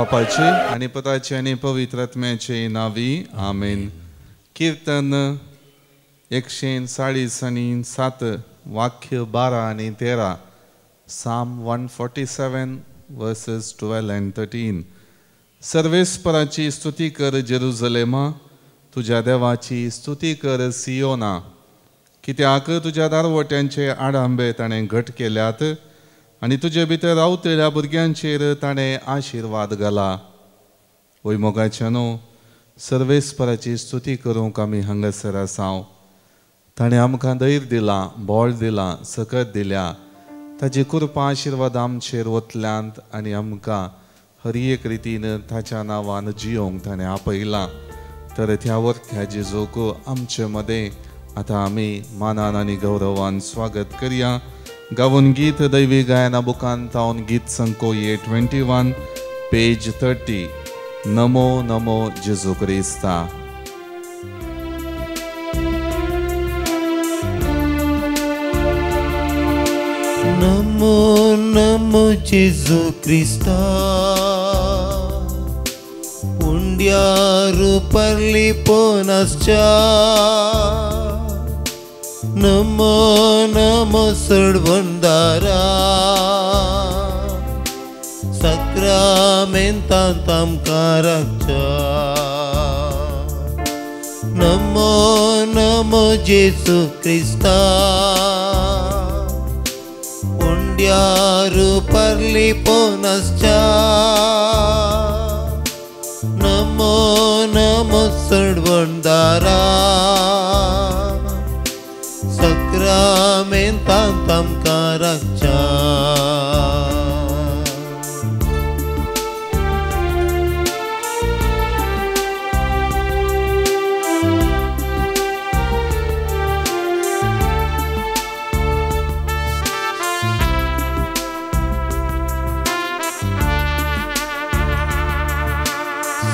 बापाचे आणि पुत्राचे आणि पवित्र आत्म्याचे नावी आमेन. कीर्तन 140 आणि 7 वाक्य 12 आणि 13. Psalm 147 verses 12 and 13. सर्वेस्पराची स्तुती कर जेरुसलेमा, तुझ्या देवाची स्तुती कर सियोना. कित्याक तुझ्या दारवट्यांचे आडांबे ताणें घट केल्यात आणि तुझे भितर रावतल्या भुरग्यांचेर ताणें आशीर्वाद घाला. वय मोगाच्यानो, सर्वेस्पराची स्तुती करूंक आमी हांगासर आसांव. ताणें आमकां धैर्य दिलां, बोळ दिलां, सकत दिल्या. ताची कृपा आशिर्वाद आमचेर वतल्यांत आनी आमकां हर एक रितीन ताच्या नांवान जियोंक ताणें आपयलां. तर त्या वर्त्या जेजूक आमचे मदें आतां आमी मानान आनी गौरवान स्वागत करया. गावून गीत दैवी गायना बुकान तावन गीत संकोये 21 पेज 30. नमो नमो जेजू क्रिस्ता. नमो नमो जेजू क्रिस्ता, पुंड्यारू परली पोनासच्या. नमो नमो सडवंदारा, सक्रामेंतांत आमकां राखच्या. नमो नमो जेजू क्रिस्ता, पुंड्यारू परली पोनासच्या. नमो नमो सडवंदारा, सक्रामेंतांत आमकां राखच्या.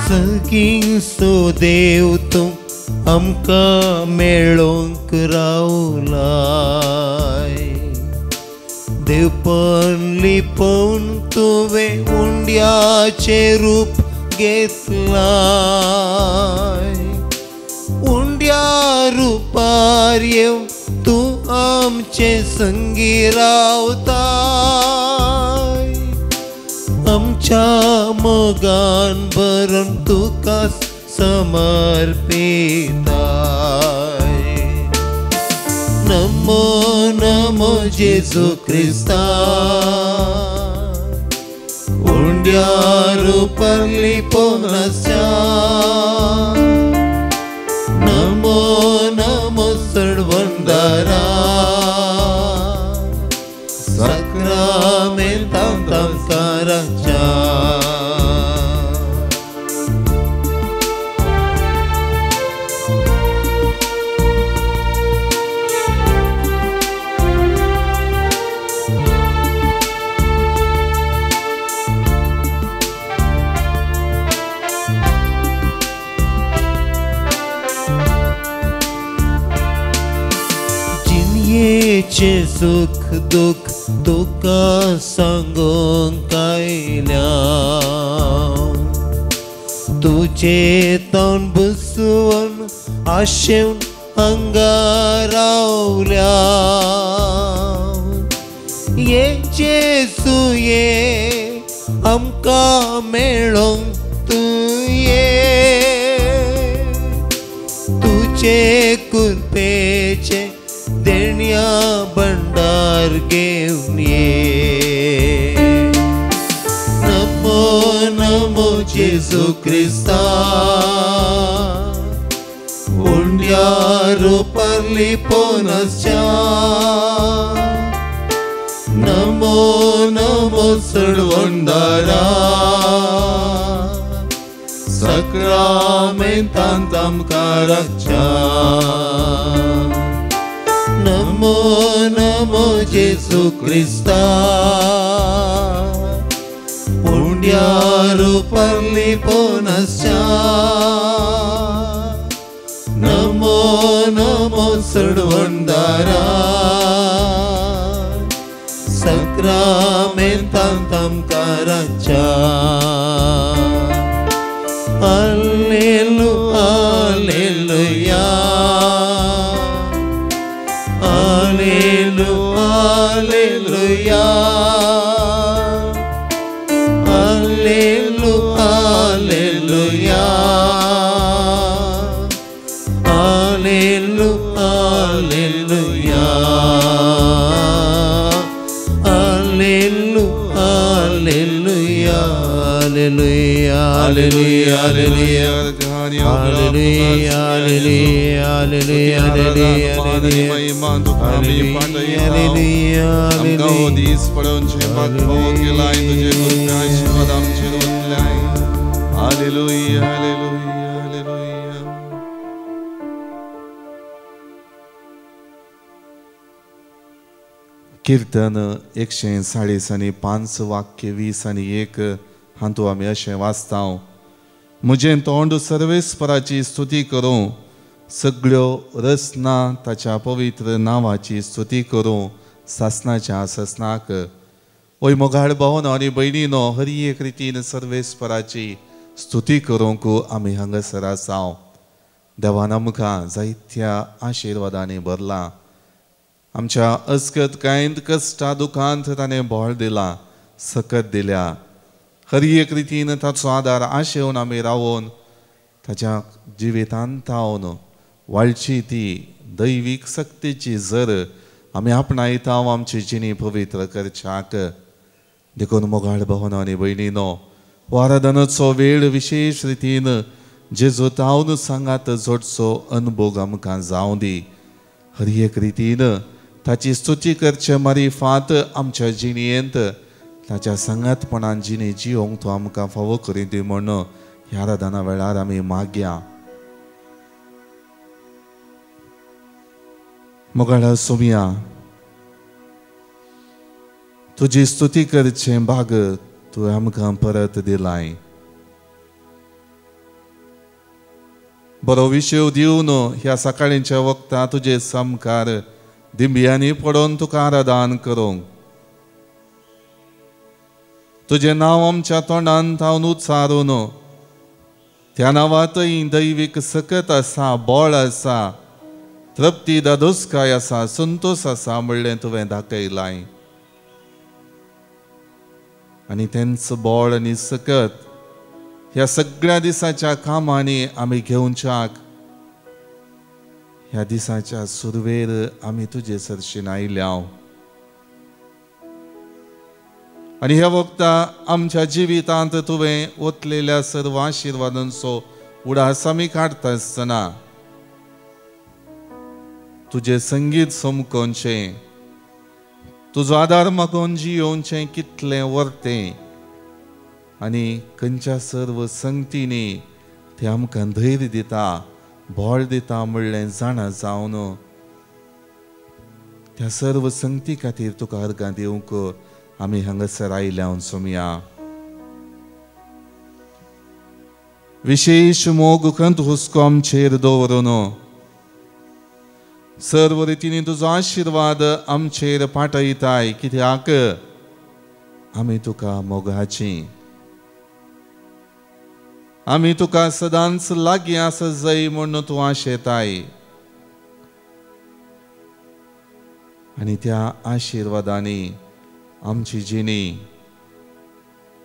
सगळींचो देव तूं आमकां मेळोंक रावलाय. देवपण लिपोवन तुवें उंड्याचे रूप घेतलाय. उंड्या रुपार येव तूं आमचे संगी रावताय. आमच्या मोगान भरून तुका समर्पिताय. नमो नमो जेजू क्रिस्ता, उंड्यारू परली पोनासच्या. नमो नमो सडवंदारा, सक्रामेंतांत आमकां राखच्या. जिणयेचे सुख दुख तुका सांगोंक आयल्या. तुजे तोंड बसवून आशेवन हांगा रावल्या. ये जेजू ये, आमकां मेळोंक तूं ये. तुजे कृपेचे देण्या भंडार घेवन ये. नमो नमो जेजू क्रिस्ता, उंड्यारू परली पोनासच्या. नमो नमो सडवंदारा, सक्रामेंतांत आमकां राखच्या. नमो नमो जेजू क्रिस्ता, उंड्यारू परली पोनासच्या. नमो नमो सडवंदारा, सक्रामेंतांत आमकां राखच्या. Alleluia, Alleluia, Alleluia, Alleluia, Alleluia, Alleluia, Alleluia, Alleluia, Alleluia, Alleluia, Alleluia, Alleluia, Alleluia, कीर्तन 140 आणि 5 वाक्य 20 आणि 1 हातू आमी अशें वाचतां. म्हजें तोंड सर्वेस्पराची स्तुती करूं, सगळ्यो रसना ताच्या पवित्र नांवाची स्तुती करूं सासणाच्या ससनाक. ओय मोगाळ भावनो आनी भयणीनो, हरी एक रितीन सर्वेस्पराची स्तुती करूंक आमी हांगासर आसांव. देवान आमकां जायत्या आशिर्वादांनी भरला. आमच्या अस्कत कांयत कश्टा दुखांत ताणें बोळ दिला, सकत दिल्या. हरी एक रितीन ताचो आदार आशेवन आमी रावून ताच्या जिवितांत तावन वाळची ती दैवीक शक्तीची झर आमी आपणायता आमची जिणी पवित्र करच्याक. देखून मोगाळ भावनो आनी भयणीनो, हो आराधनाचो वेळ विशेष रितीन जेजो तावन सांगात जोडचो अनुभव आमकां जावं दी. हरी एक रितीन ताची स्तुती करचे मारिफात आमच्या जिणयेंत ताच्या सांगातपणान जिणी जिवंक तो आमकां फावो करीत दी म्हण ह्या आराधना वेळार आमी मागया. मोगाळ सोमया, तुजी स्तुती करचे भाग तुवें आमकां परत दिलाय. बरो विशय दिवन ह्या सकाळीच्या वक्तां तुजे समकार दिंबियांनी पडोवन तुका आराधन करूंक, तुजें नांव आमच्या तोंडान तावन उच्चारून त्या नांवांतय दैवीक सकत आसा, बोळ आसा, तृप्ती दादोसकाय आसा, संतोष आसा म्हणलें तुवें दाखयलाय. आनी तेंच बोळ आनी सकत ह्या सगळ्या दिसाच्या कामांनी आमी घेवच्याक ह्या दिसाच्या सुरवेर आमी तुजे सरशीन आयल्या. आनी ह्या वक्ता आमच्या जिवितांत तुवें ओतलेल्या सर्व आशिर्वादांचो उडास आमी काडटा आसतना तुजें संगीत समकोवचें, तुजो आदार मागून जियोवचें कितलें वर्तें आनी खंयच्या सर्व संगतींनी ते आमकां धैर्य दिता, बोळ दिता म्हणलें जाणा जावन त्या सर्व संगती खातीर तुका अर्गां दिवंक आमी हांगासर आयल्या सोमया. विशेष मोग खंत हुस्को आमचेर दवरून सर्व रितीनी तुजो आशिर्वाद आमचेर पाठयताय, कित्याक आमी तुका मोगाची. आमी तुका सदांच लागीं आसा जाय म्हूण तूं आशेताय. आनी त्या आशिर्वादांनी आमची जिणी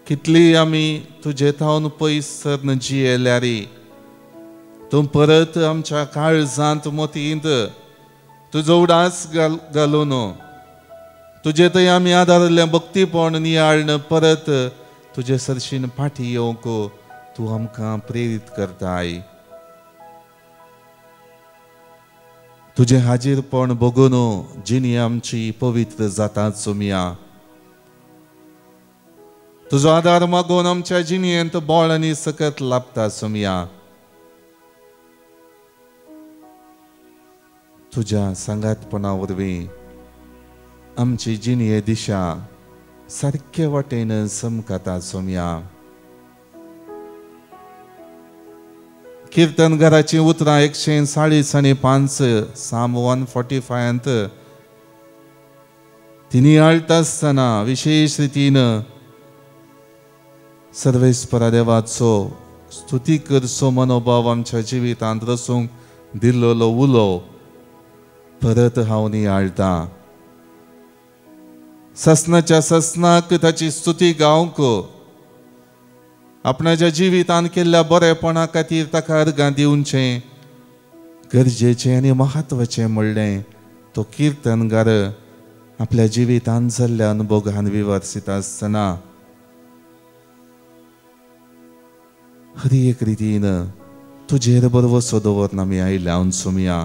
कितली आमी तुजे तावन पयस सरन जियेल्यारी तूं परत आमच्या काळजांत मोतींत तुजो उडास घालून तुजे थंय आमी आदारलें भक्तीपण नियाळन परत तुजे सरशीन फाटी येवंक तूं आमकां प्रेरीत करताय. तुजें हाजीरपण बघून जिणी आमची पवित्र जातात सोमया. तुजो आदार मागून आमच्या जिणयेंत बोळ आनी सकत लाभता सोमया. तुज्या सांगातपणा वरवीं आमची जिणये दिशा सारके वाटेन समकता सोमया. कीर्तनकाराची उतरां 140 आनी 5 साम 145 तिनी आळटा आसतना विशेष रितीन सर्वेस्परा देवाचो स्तुती करचो मनोभाव आमच्या जिवितांत रसूंक दिल्लोलो उलो परत हांव नियाळटा. ससनाच्या ससनाक ताची स्तुती गावंक, आपणाच्या जिवितांत केल्ल्या बरेपणा खातीर ताका अर्गां दिवचें गरजेचें आनी म्हत्वाचें म्हणलें तो किर्तनगार आपल्या जिवितांत जाल्ल्या अनुभवान विवर्सीत आसतना हर एक रितीन तुजेर बरवसो दवरून आमी आयल्या सुमया.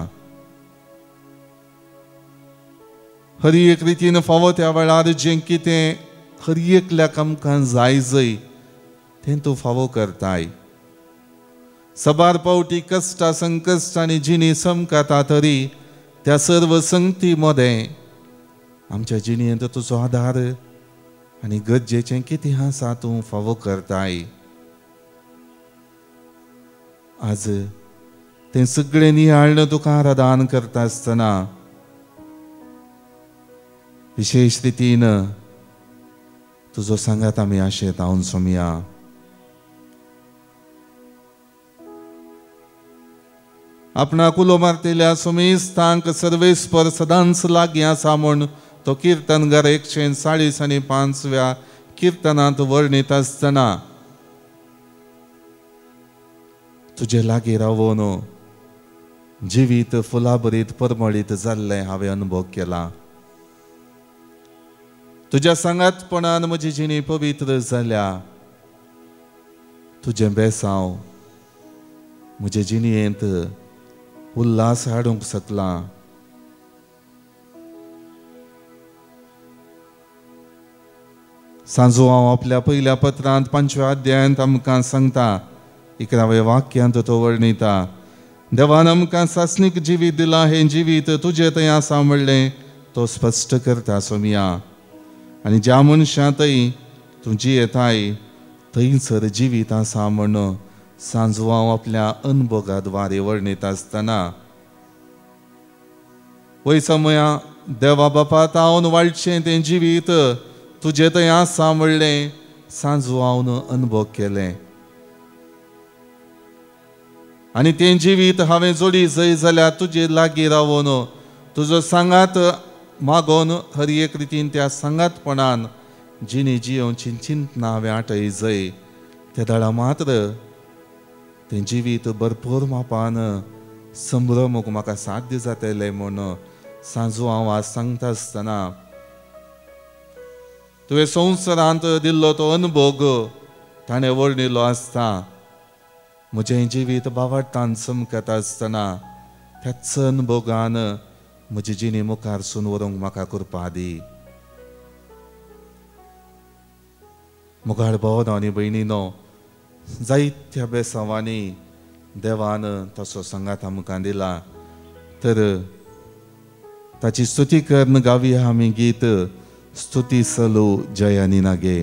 हर एक रितीन फावो त्या वेळार जें कितें हर एकल्याक आमकां जाय जय तें तूं फावो करताय. सबार पावटी कश्टा संकश्टांनी जिणी समकाता तरी त्या सर्व संगती मदें आमच्या जिणेंत तुजो आधार आनी गरजेचें कितें आसा तूं फावो करताय. आज तें सगळें नियाळन तुका आराधन करता आसतना विशेष रितीन तुजो सांगात आमी आशेत हांव सोमया. आपणाक उलो मारतेल्या सुमेस्तांक सर्वेस्पर सदांच लागीं आसा म्हूण तो किर्तनगार 140 आनी 5व्या किर्तनांत वर्णीत आसतना तुजे लागीं रावून जिवीत फुलाबरीत परमळीत जाल्लें हांवें अनुभव केला. तुज्या सांगातपणान म्हजी जिणी पवित्र जाल्या. तुजें बेसांव म्हजे जिणयेंत उल्हास हाडूंक शकला. सांजो हांव आपल्या पयल्या पत्रांत 5व्या अध्यायांत आमकां सांगता, 11वें वाक्यांत तो वर्णिता, देवान आमकां सासणीक जिवीत दिलां, हें जिवीत तुजें थंय आसा म्हणलें तो स्पश्ट करता सोमया. आनी ज्या मनशां थंय तूं जियेताय थंयसर जिवीत आसा म्हण सांजो हांव आपल्या अनुभवाद्वारे वर्णीत आसतना वय समया देवा बापा तावन वाडचें तें जिवीत तुजें थंय आसा म्हणलें सांजो हांव अनुभव केलें. आनी तें जिवीत हांवें जोडी जय जाल्यार तुजे लागीं रावून तुजो सांगात मागोन हर एक रितीन त्या सांगातपणान जिणी जियोवची चिंतना हांवें आटय जय. त्या दाडा मात्र तें जिवीत भरपूर मापान संभ्रमूंक म्हाका साध्य जातलें म्हूण सांजो हांव आज सांगता आसतना तुवें संवसारांत दिल्लो तो अनुभव ताणें वर्णिल्लो आसता. म्हजें जिवीत बावटान चमकता आसतना त्याच अनुभवान म्हजी जिणी मुखार सून व्हरूंक म्हाका कृपा दी. मुखार भाव आनी भयणीनो, जायत्या बेसांवांनी देवान तसो सांगात आमकां दिला, तर ताची स्तुती करन गावया आमी गीत स्तुती सलू जयानी नागे.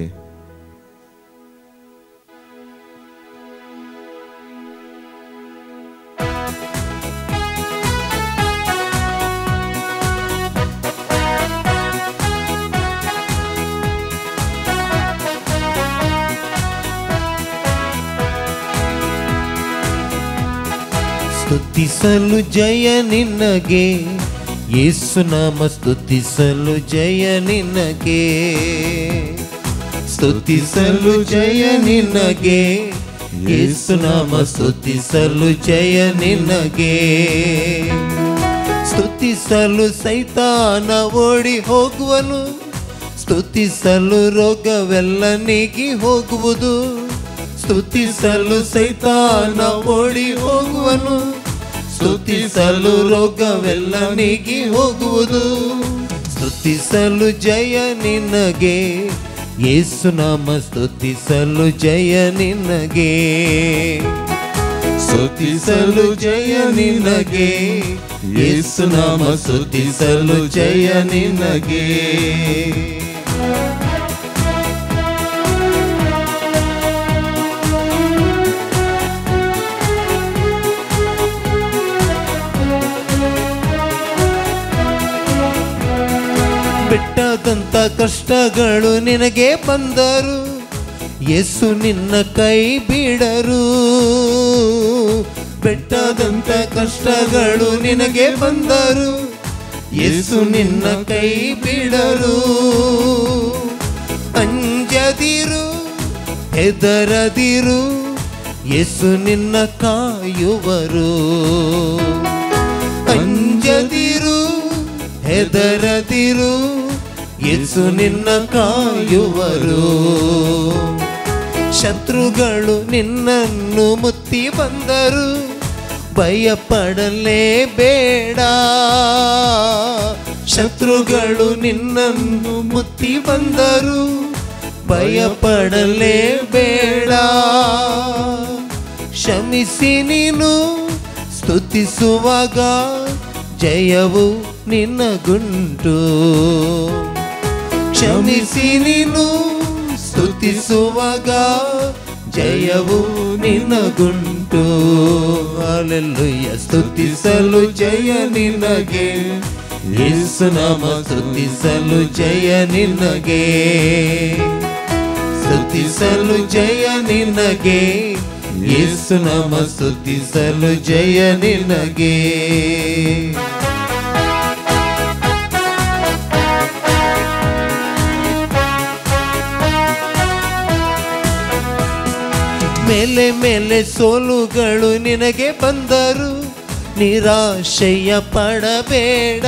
ಸ್ತುತಿಸಲು ಜಯ ನಿನಗೆ ಯೇಸು ನಾಮ ಸ್ತುತಿಸಲು ಜಯ ನಿನಗೆ ಸ್ತುತಿಸಲು ಜಯ ನಿನಗೆ ಯೇಸು ನಾಮ ಸ್ತುತಿಸಲು ಜಯ ನಿನಗೆ ಸ್ತುತಿಸಲು ಸೈತಾನ ಓಡಿ ಹೋಗುವನು ಸ್ತುತಿಸಲು ರೋಗವೆಲ್ಲ ನೀಗಿ ಹೋಗುವುದು ಸ್ತುತಿಸಲು ಸೈತಾನ ಓಡಿ ಹೋಗುವನು ಸ್ತುತಿಸಲು ರೋಗವೆಲ್ಲ ನೀಗಿ ಹೋಗುವುದು ಸ್ತುತಿಸಲು ಜಯ ನಿನಗೆ ಯೇಸು ನಾಮ ಸ್ತುತಿಸಲು ಜಯ ನಿನಗೆ ಸ್ತುತಿಸಲು ಜಯ ನಿನಗೆ ಯೇಸು ನಾಮ ಸ್ತುತಿಸಲು ಜಯ ನಿನಗೆ ಬೆಟ್ಟದಂತ ಕಷ್ಟಗಳು ನಿನಗೆ ಬಂದರು ಯೇಸು ನಿನ್ನ ಕೈ ಬಿಡರು. ಬೆಟ್ಟದಂತ ಕಷ್ಟಗಳು ನಿನಗೆ ಬಂದರು, ಯೇಸು ನಿನ್ನ ಕೈ ಬಿಡರು. ಅಂಜದಿರು, ಹೆದರದಿರು, ಯೇಸು ನಿನ್ನ ಕಾಯುವರು. ಅಂಜದಿರು, ಹೆದರದಿರು, ಯೇಸು ನಿನ್ನ ಕಾಯುವರು. ಶತ್ರುಗಳು ನಿನ್ನನ್ನು ಮುತ್ತಿ ಬಂದರು, ಭಯಪಡಲೇಬೇಡ. ಶತ್ರುಗಳು ನಿನ್ನನ್ನು ಮುತ್ತಿ ಬಂದರು, ಭಯಪಡಲೇಬೇಡ. ಕ್ಷಮಿಸಿ ನೀನು ಸ್ತುತಿಸುವಾಗ ಜಯವು ನಿನ್ನಗುಂಟು. ಕ್ಷಮಿಸಿ ನೀನು ಸ್ತುತಿಸುವಾಗ ಜಯವು ನಿನಗುಂಟು. ಹಲ್ಲೆಲೂಯಾ. ಸ್ತುತಿಸಲು ಜಯ ನಿನಗೆ, ಯೇಸು ನಾಮ ಸ್ತುತಿಸಲು ಜಯ ನಿನಗೆ. ಸ್ತುತಿಸಲು ಜಯ ನಿನಗೆ, ಯೇಸು ನಾಮ ಸ್ತುತಿಸಲು ಜಯ ನಿನಗೆ. ಮೇಲೆ ಮೇಲೆ ಸೋಲುಗಳು ನಿನಗೆ ಬಂದರು, ನಿರಾಶೆಯ ಪಡಬೇಡ.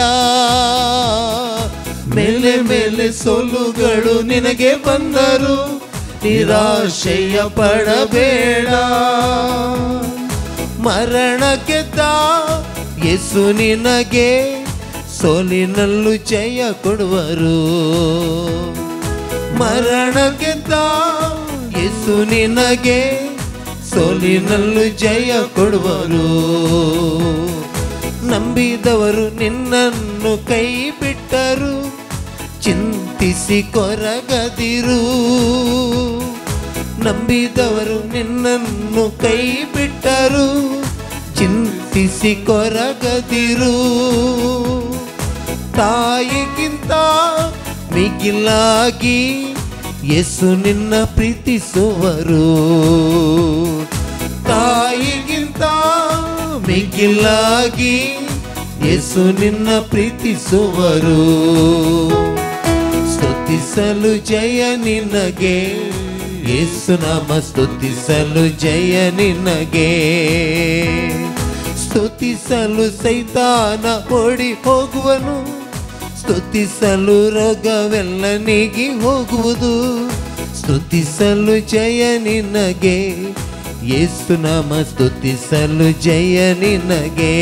ಮೇಲೆ ಮೇಲೆ ಸೋಲುಗಳು ನಿನಗೆ ಬಂದರು, ನಿರಾಶೆಯ ಪಡಬೇಡ. ಮರಣ ಗೆದ್ದ ಯೇಸು ನಿನಗೆ ಸೋಲಿನಲ್ಲೂ ಜಯ ಕೊಡುವರು. ಮರಣ ಗೆದ್ದ ಯೇಸು ನಿನಗೆ ಸೋಲಿನಲ್ಲೂ ಜಯ ಕೊಡುವರು. ನಂಬಿದವರು ನಿನ್ನನ್ನು ಕೈ ಬಿಟ್ಟರು, ಚಿಂತಿಸಿ ಕೊರಗದಿರು. ನಂಬಿದವರು ನಿನ್ನನ್ನು ಕೈ ಬಿಟ್ಟರು, ಚಿಂತಿಸಿ ಕೊರಗದಿರು. ತಾಯಿಗಿಂತ ಮಿಗಿಲಾಗಿ ಯೇಸು ನಿನ್ನ ಪ್ರೀತಿಸುವರು. ತಾಯಿಗಿಂತ ಮಿಗಿಲಾಗಿ ಯೇಸು ನಿನ್ನ ಪ್ರೀತಿಸುವರು. ಸ್ತುತಿಸಲು ಜಯ ನಿನಗೆ, ಯೇಸು ನಾಮ ಸ್ತುತಿಸಲು ಜಯ ನಿನಗೆ. ಸ್ತುತಿಸಲು ಸೈತಾನ ಓಡಿ ಹೋಗುವನು, ಸ್ತುತಿಸಲು ರೋಗವೆಲ್ಲ ನೀಗಿ ಹೋಗುವುದು. ಸ್ತುತಿಸಲು ಜಯ ನಿನಗೆ, ಯೇಸು ನಾಮ ಸ್ತುತಿಸಲು ಜಯ ನಿನಗೆ.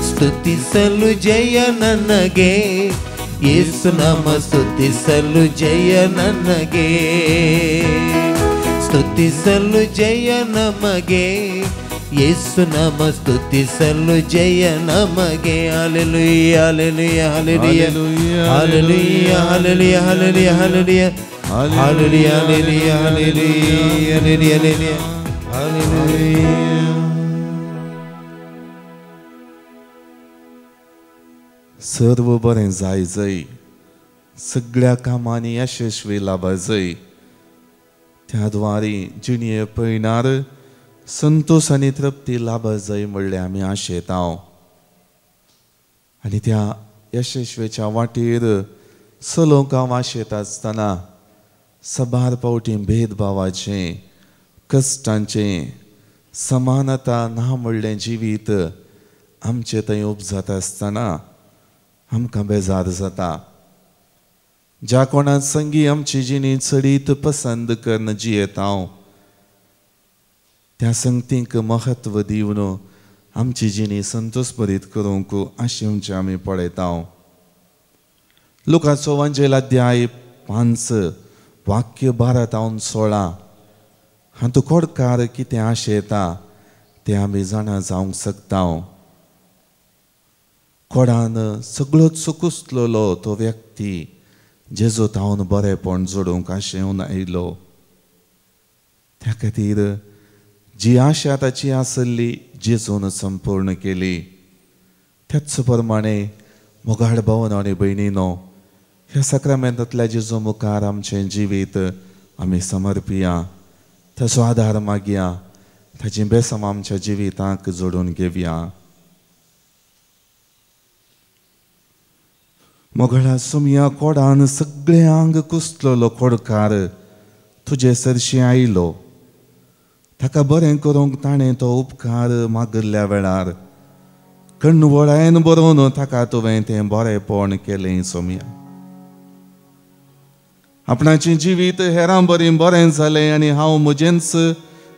ಸ್ತುತಿಸಲು ಜಯ ನನಗೆ, ಯೇಸು ನಾಮ ಸ್ತುತಿಸಲು ಜಯ ನನಗೆ. ಸ್ತುತಿಸಲು ಜಯ ನಮಗೆ, ಯೇಸು ನಾಮ ಸ್ತುತಿಸಲು ಜಯ ನಮಗೆ. Hallelujah hallelujah hallelujah hallelujah hallelujah hallelujah hallelujah hallelujah hallelujah hallelujah hallelujah hallelujah. सर्व बरें जाय जय, सगळ्या कामांनी यशस्वी लाभा जय. त्या द्वारे जिणये पळयणार संतोष आनी तृप्ती लाभा जय म्हणलें आमी आशेतां. आनी त्या यशस्वेच्या वाटेर चलोवंक हांव आशेत आसतना सबार फावटी भेदभावाचें, कश्टांचें, समानता ना म्हणलें जिवीत आमचें थंय उपजत आसतना आमकां बेजार जाता. ज्या कोणाक संगी आमची जिणी चडीत पसंद करन जियेत हांव, त्या संगतीक महत्व दिवन आमची जिणी संतोष भरीत करूंक आशेवचें आमी पळयता. लुकाचो एवंजेल अध्याय 5 वाक्य 12-16 हातूंत कोडकार कितें आशेता तें आमी जाणा जावंक शकता. कोडान सगळो चुकुसलोलो तो व्यक्ती जेजो तावन बरेपण जोडूंक आशेवन आयलो. त्या खातीर जी आशा ताची आसली जेजून संपूर्ण केली. त्याच प्रमाणे मोगाळ भावन आनी भयणीनो, ह्या सक्रामेंतांतल्या जेजू मुखार आमचें जिवीत आमी समर्पिया ताचो आदार मागया ताची बेसम आमच्या जिवितांक जोडून घेवया. मोगळा सुमया कोडान सगळे आंग कुसलोलो कोडकार तुजे सरशी आयलो. ताका बरें करूंक ताणें तो उपकार मागल्ल्या वेळार कण्णवळायन बरोवन ताका तुवें तें बरेंपण केलें सोमया. आपणाचें जिवीत हेरां बरी बरें जालें आनी हांव म्हजेंच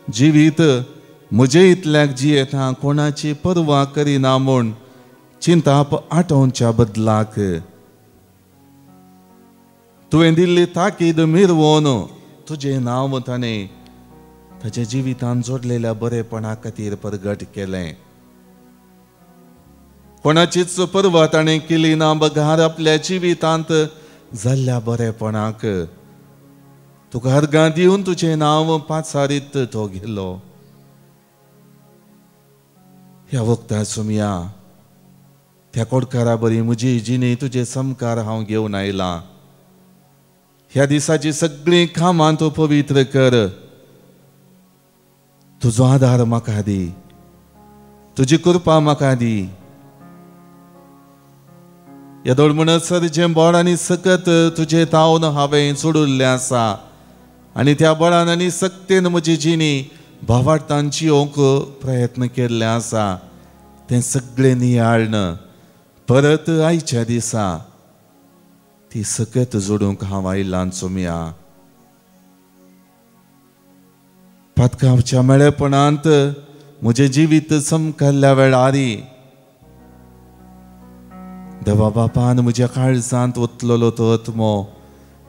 जिवीत म्हजे इतल्याक जियेता कोणाची पर्वा करिना म्हूण चिंताप आटोवच्या बदलाक तुवें दिल्ली ताकीद मिरवून तुजें नांव ताणें ताच्या जिवितांत जोडलेल्या बरेपणा खातीर प्रगट केलें. कोणाचीच पर्वा ताणें केली ना बगार आपल्या जिवितांत जाल्ल्या बरेपणाक तुका अर्गां दिवन तुजें नांव पाचारीत तो गेलो. ह्या वखदार सुमया त्या कोडकारा बरी म्हजी जिणी तुजे समकार हांव घेवन आयलां. ह्या दिसाची सगळीं कामां तूं पवित्र कर. तुजो आदार म्हाका दी, तुजी कृपा म्हाका दी. येदोळ म्हणसर जें बळ आनी सकत तुजे तावन हांवें सोडुल्लें आसा आनी त्या बळान आनी सक्तेन म्हजी जिणी भावार्थान जियोंक प्रयत्न केल्ले आसा तें सगळें नियाळन परत आयच्या दिसा ती सकत जोडूंक हांव आयलां सोमया. पातकांच्या मेळेपणांत म्हजें जिवीत समकल्ल्या वेळारी देवा बापान म्हज्या काळजांत ओतलेलो तो आत्मो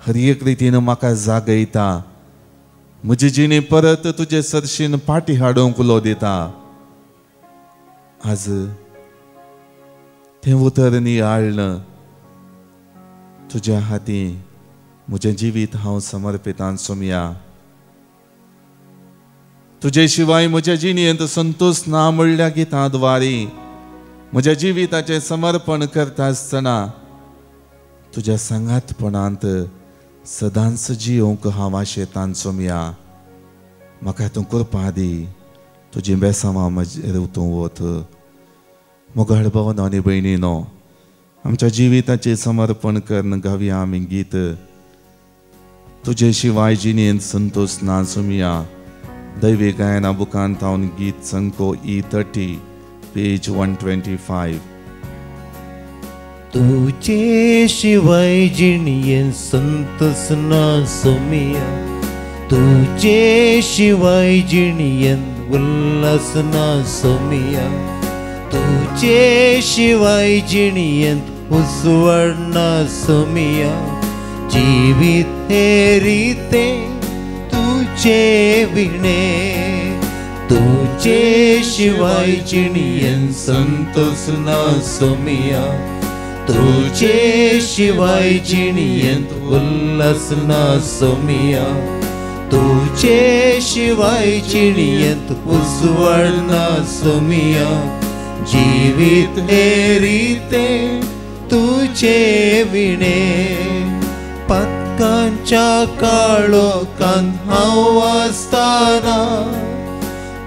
हर एक रितीन म्हाका जागयता. म्हजी जिणी परत तुजे सरशीन पाटी हाडूंक उलो दिता. आज तें उतर नियाळन तुज्या हाती म्हजें जिवीत हांव समर्पितां सोमया. तुजे शिवाय म्हज्या जिणेंत संतोष ना म्हणल्या गितां द्वारी म्हज्या जिविताचें समर्पण करता आसतना तुज्या सांगातपणांत सदांच जियोंक हांव आशेतां सोमया. म्हाका तूं कृपा दी, तुजी बेसांवां म्हजेर तूं वत. मोगाळ भावनो आनी भयणीनो, आमच्या जिविताचें समर्पण करन गावया आमी गीत तुजे शिवाय जिणेंत संतोष ना सोमया. दैवी गायना बुकांत हांव गीत संको E30 पेज 125. तुझे शिवाय जिणयेन संतोष ना सोमया. तुझे शिवाय जिणयेन उल्हास ना सोमया. तुझे शिवाय जिणयेन उजवाड ना सोमया. जिवीत हे रीते तुझे विणे. तुझे शिवाय जिणयेन संतोष ना सोमया. तुझे शिवाय जिणयेन उल्हास ना सोमया. तुझे शिवाय जिणयेन उजवाड ना सोमया. जिवीत हे रीते तुझे विणे. पत्कांच्या काळोखांत हांव आसतना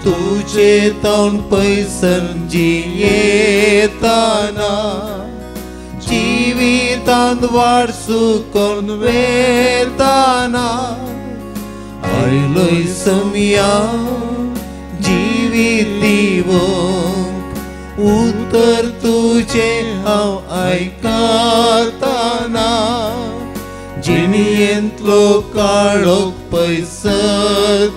तुझे तोंड पयसन जियेताना. जिवितांत वाड सुकोन वेताना आयलोय सोमया जिवीत दिवंक. उतर तुझे हांव आयकताना. जिणयेंतलो काळोख पयसताना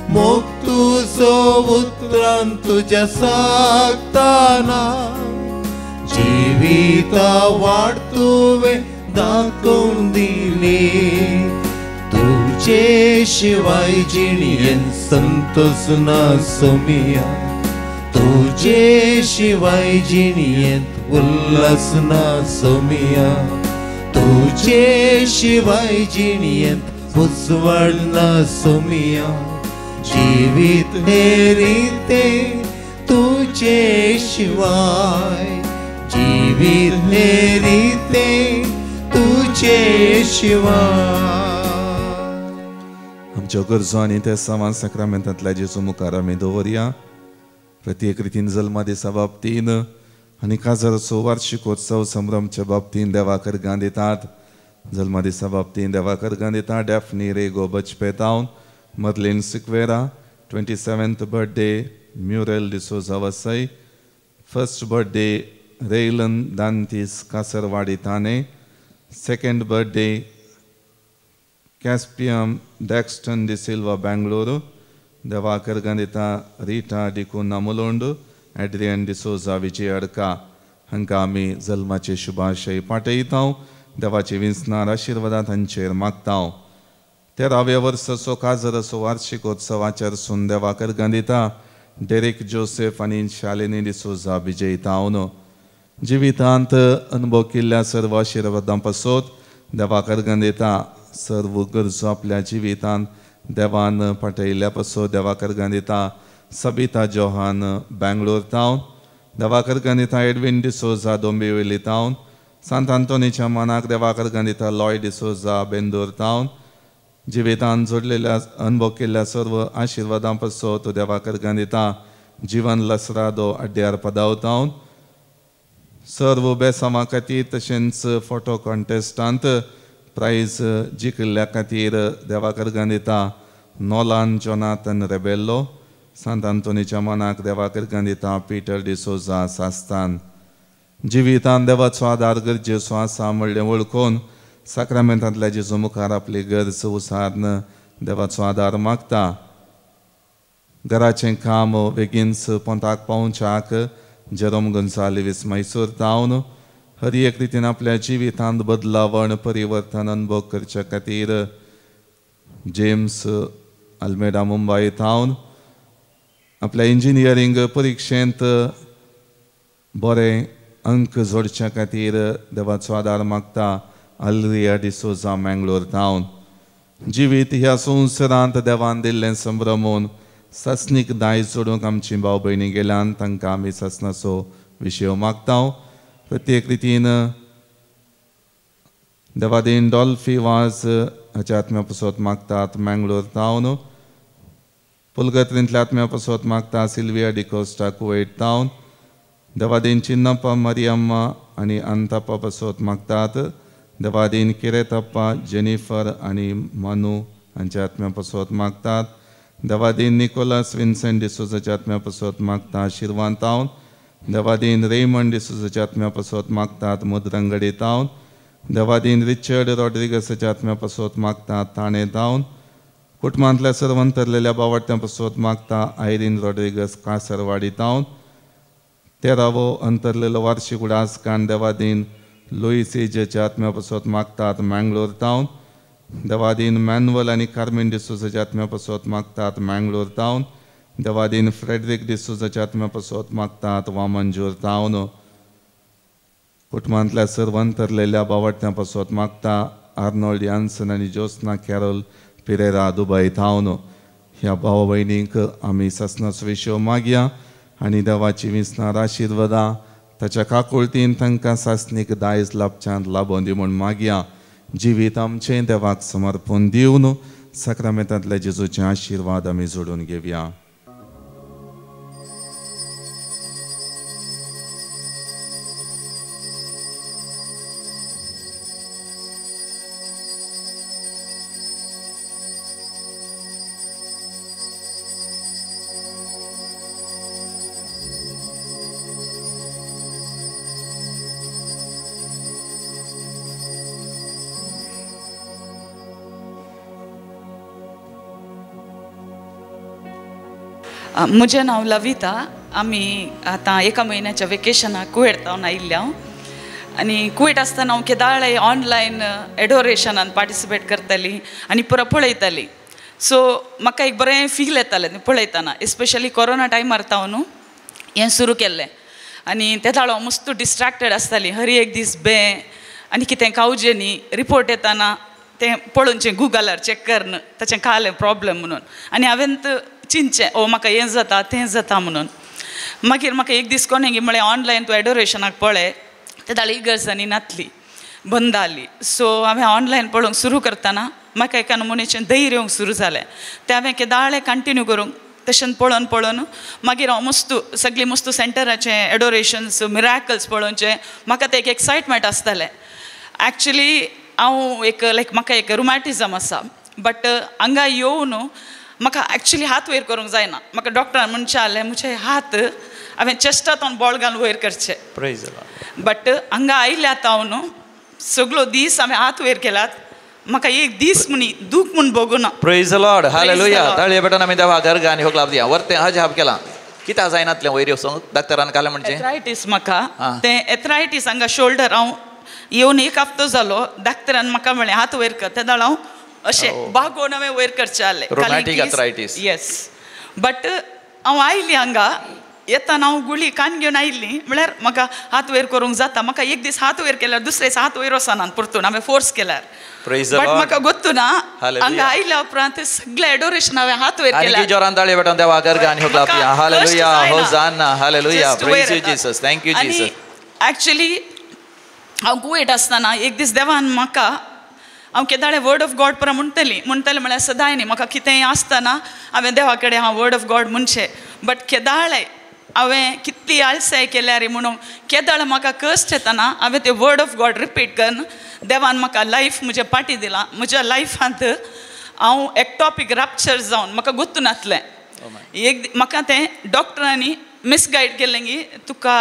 मोग तुजो उतरान तुज्या सांगताना. जिविता वाड तुवें दाखोवन दिली. तुझे शिवाय जिणयेन संतोष ना सोमया. तुझे शिवाय जिणयेन उल्हास ना सोमया. तुझे शिवाय जिणयेन उजवाड ना सोमया. जिवीत हे रीते तुझे शिवाय. जिवीत हे रीते तुझे शिवाय. आमच्यो गरजो आनी ते सवां सक्रामेंतांतल्या जेजू मुखार आमी दवरया. प्रत्येक रितीन जल्मा दिसा बाबतीन आनी काजाराचो वार्षिकोत्सव संभ्रमच्या बाबतीन देवाक अर्गां दितात. जल्मा दिसा बाबतीन देवाक अर्गां दिता डॅफनी रेगो बचपेतावन, Merlin Sequeira, 27th birthday Muriel D'Souza Vasai, 1st birthday रेलन Dantis Kasarwadi Thane, 2nd birthday Caspian Daxton De Silva Bengaluru, देवाक अर्गां दिता रिटा डिकुना मुलोंड, एड्रियन डिसोजा विजयडका हांकां आमी जल्माचे शुभाशय पाठयता. देवाची विंसणार आशिर्वादां तांचेर मागता. 13व्या वर्साचो काजराचो वार्षिकोत्सवाचेर सून देवाक अर्गां दिता डेरेक जोसेफ आनी शालिनी डिसोजा विजयतावन. जिवितांत अनुभव केल्ल्या सर्व आशिर्वादां पासत देवाक अर्गां दिता. सर्व गरजो आपल्या जिवितांत देवान पाठयल्ल्या पासत देवाक अर्गां दिता. सबिता जोहान बेंगळूर टावन, देवाक अर्गां दिता एडविन डिसोजा डोंबिवली टावन. सांत आंतोनीच्या मानाक देवाक अर्गां दिता लॉय डिसोजा बेंदूर टावन. जिवितांत जोडलेल्या अनुभव केल्ल्या सर्व आशिर्वादां पासत देवाक अर्गां दिता. जीवन लसरादो अड्ड्यार पदाव टावन. सर्व बेसांवां खातीर तशेंच फोटो कॉन्टेस्टांत प्रायज जिखिल्ल्या खातीर देवाक अर्गां दिता नॉलान जोनाथन रेबेल्लो. सांत आंतोनीच्या मानाक देवाक अर्गां दिता पिटर डिसोजा सास्तान. जिवितांत देवाचो आदार गरजेचो आसा म्हणलें वळखून साक्रामेंतांतल्या जेजू मुखार आपली गरज उसारन देवाचो आदार मागता. घराचें काम बेगीनच पोंताक पावच्याक जेरोम गोन्साल्वीस मैसूर टावन. हर एक रितीन आपल्या जिवितांत बदलावण परिवर्तन अनुभव करचे खातीर जेम्स अल्मेडा मुंबय टावन. आपल्या इंजिनियरींग परिक्षेंत बरे अंक जोडच्या खातीर देवाचो आदार मागता अल्रिया डिसोजा मेंगलोर टावन. जिवीत ह्या संवसारांत देवान दिल्लें संभ्रमून सस्नीक दायज जोडूंक आमची भाव भयणी गेल्यान तांकां आमी ससनाचो विशय मागता. प्रत्येक रितीन देवादीन डॉल्फी वाज हाच्या आत्म्या पासत मागतात मेंगलोर टावन. पुलगत्रींतल्या आत्म्या पासत मागता सिल्विया डिकोस्टा कुवेट टावन. देवादीन चिन्नप्पा मरियम्मा आनी अंताप्पा पासत मागतात. देवादीन किरेतप्पा जेनिफर आनी मानू हांच्या आत्म्या पासत मागतात. देवादीन निकोलस विन्सेंट डिसोजाच्या आत्म्या पासत मागता शिरवान टावन. देवादीन रेमंड डिसोजाच्या आत्म्या पासत मागतात मुद्रंगडी टावन. देवादीन रिचर्ड रॉड्रिगसाच्या आत्म्या पासत मागतात ताणे टावन. कुटुंबांतल्या सर्वंतरलेल्या बावट्यां पासत मागता आयरीन रॉड्रिगस कासरवाडी टावन. 13वो अंतरलेलो वार्षिक उडासकान देवादीन लुईस एजेच्या आत्म्या पासत मागतात मेंगलोर टावन. देवादीन मॅन्युअल आनी कार्मिन डिसोजाच्या आत्म्या पासत मागतात मेंगलोर टावन. देवादीन फ्रेडरिक डिसोजाच्या आत्म्या पासत मागतात वामंजूर टावन. कुटुंबांतल्या सर्वंतरलेल्या बावट्यां पासत मागता आर्नोल्ड यान्सन आनी जोस्ना कॅरोल पिरेरा दुबय टावन. ह्या भाव भयणींक आमी ससनाचो विशय मागया आनी देवाची विंसणार आशिर्वादां ताच्या काकुळटीन तांकां सासनीक दायज लाभच्यांत लाबोवन दी म्हूण मागया. जिवीत आमचें देवाक समर्पण दिवन साक्रामेंतांतल्या जेजूचे आशिर्वाद आमी जोडून घेवया. म्हजें नांव लविता. आमी आतां एका म्हयन्याच्या वेकेशनाक कुवेट जावन आयिल्ले हांव. आनी कुवेट आसतना हांव केदाळे ऑनलायन एडोरेशनान पार्टिसिपेट करताली आनी पुरो पळयताली. सो म्हाका एक बरें फील येतालें पळयतना. एस्पेशली कोरोना टायमार हांव न्हू हें सुरू केल्लें आनी त्या दाळ हांव मस्त डिस्ट्रॅक्टेड आसताली. हर एक दीस बें आनी कितें खावचें न्ही रिपोर्ट येताना तें पळोवचें गुगलार चॅक करन ताचें काळें प्रॉब्लेम म्हणून. आनी हांवें चिंतचें ओ म्हाका हें जाता तें जाता म्हणून. मागीर म्हाका एक दीस कोणें म्हळें ऑनलायन तूं एडोरेशनाक पळय. ते दाळ इगर्जांनी नातली बंद जाली. सो हांवें ऑनलायन पळोवंक सुरू करतना म्हाका एका नमुनेचें धैर्य येवंक सुरू जालें तें हांवें केदाळे कंटिन्यू करूंक तशें पळोवन मागीर हांव मस्तू सगळीं मस्तू सेंटराचें एडोरेशन्स मिराकल्स पळोवनचें म्हाका तें एक एक्सायटमेंट आसतालें एक्चुली हांव एक म्हाका एक रुमॅटिजम आसा बट हांगा येवन म्हाका एक्चुली हात वयर करूंक जायना म्हाका डॉक्टरान म्हणचें जालें म्हजे हात हांवें चेस्टांत बॉल घालून वयर करचे बट हांगा आयले आतां हांव न्हू सगळो दीस हांवें हात वयर केल्यात म्हाका एक दीस म्हणी दूख म्हूण बगुना प्रेज द लॉर्ड हालेलुया ताळये पेटोवन आमी देवा घरगा आनी होक लाभ दिया वरते हज हाब केला कित्याक जायनातलें वयर वचूंक डॉक्टरान कालें म्हणचें एथरायटीस म्हाका तें एथरायटीस हांगा शोल्डर हांव येवन एक हफ्तो जालो डॉक्टरान म्हाका म्हणलें हात वयर कर तेदळ हांव अशें बागोवन हांवें वयर करचें जालें रोमॅटीक आर्थरायटीस येस बट हांव आयली हांगा येताना हांव गुळी कान घेवन आयिल्ली म्हळ्यार म्हाका हात वयर करूंक जाता म्हाका एक दीस हात वयर केल्यार दुसरे दीस हात वयर वचना परतून हांवें फोर्स केल्यार बट म्हाका गोत्तू ना हांगा आयल्या उपरांत सगळे एडोरेशन हांवें हात वयर केल्यार जोरान ताळये पेटोवन देवा घरगा आनी होक लाभ दिया hallelujah hosanna hallelujah praise you Jesus thank you Jesus actually हांव कुवेट आसतना एक दीस देवान म्हाका हांव केदाळे वर्ड ऑफ गॉड परा म्हणटली म्हळ्यार सदांय न्ही म्हाका कितेंय आसतना हांवें देवा कडेन हांव वर्ड ऑफ गॉड म्हणचें बट केदाळे हांवें कितली आलसाय केल्या रे म्हणून केदाळे म्हाका कश्ट येताना हांवें ते वर्ड ऑफ गॉड रिपीट करून देवान म्हाका लायफ म्हजे पाटी दिला म्हज्या लायफांत हांव एक्टॉपीक रॅप्चर जावन म्हाका गोत्तू नासलें एक म्हाका तें डॉक्टरांनी मिसगायड केलें की तुका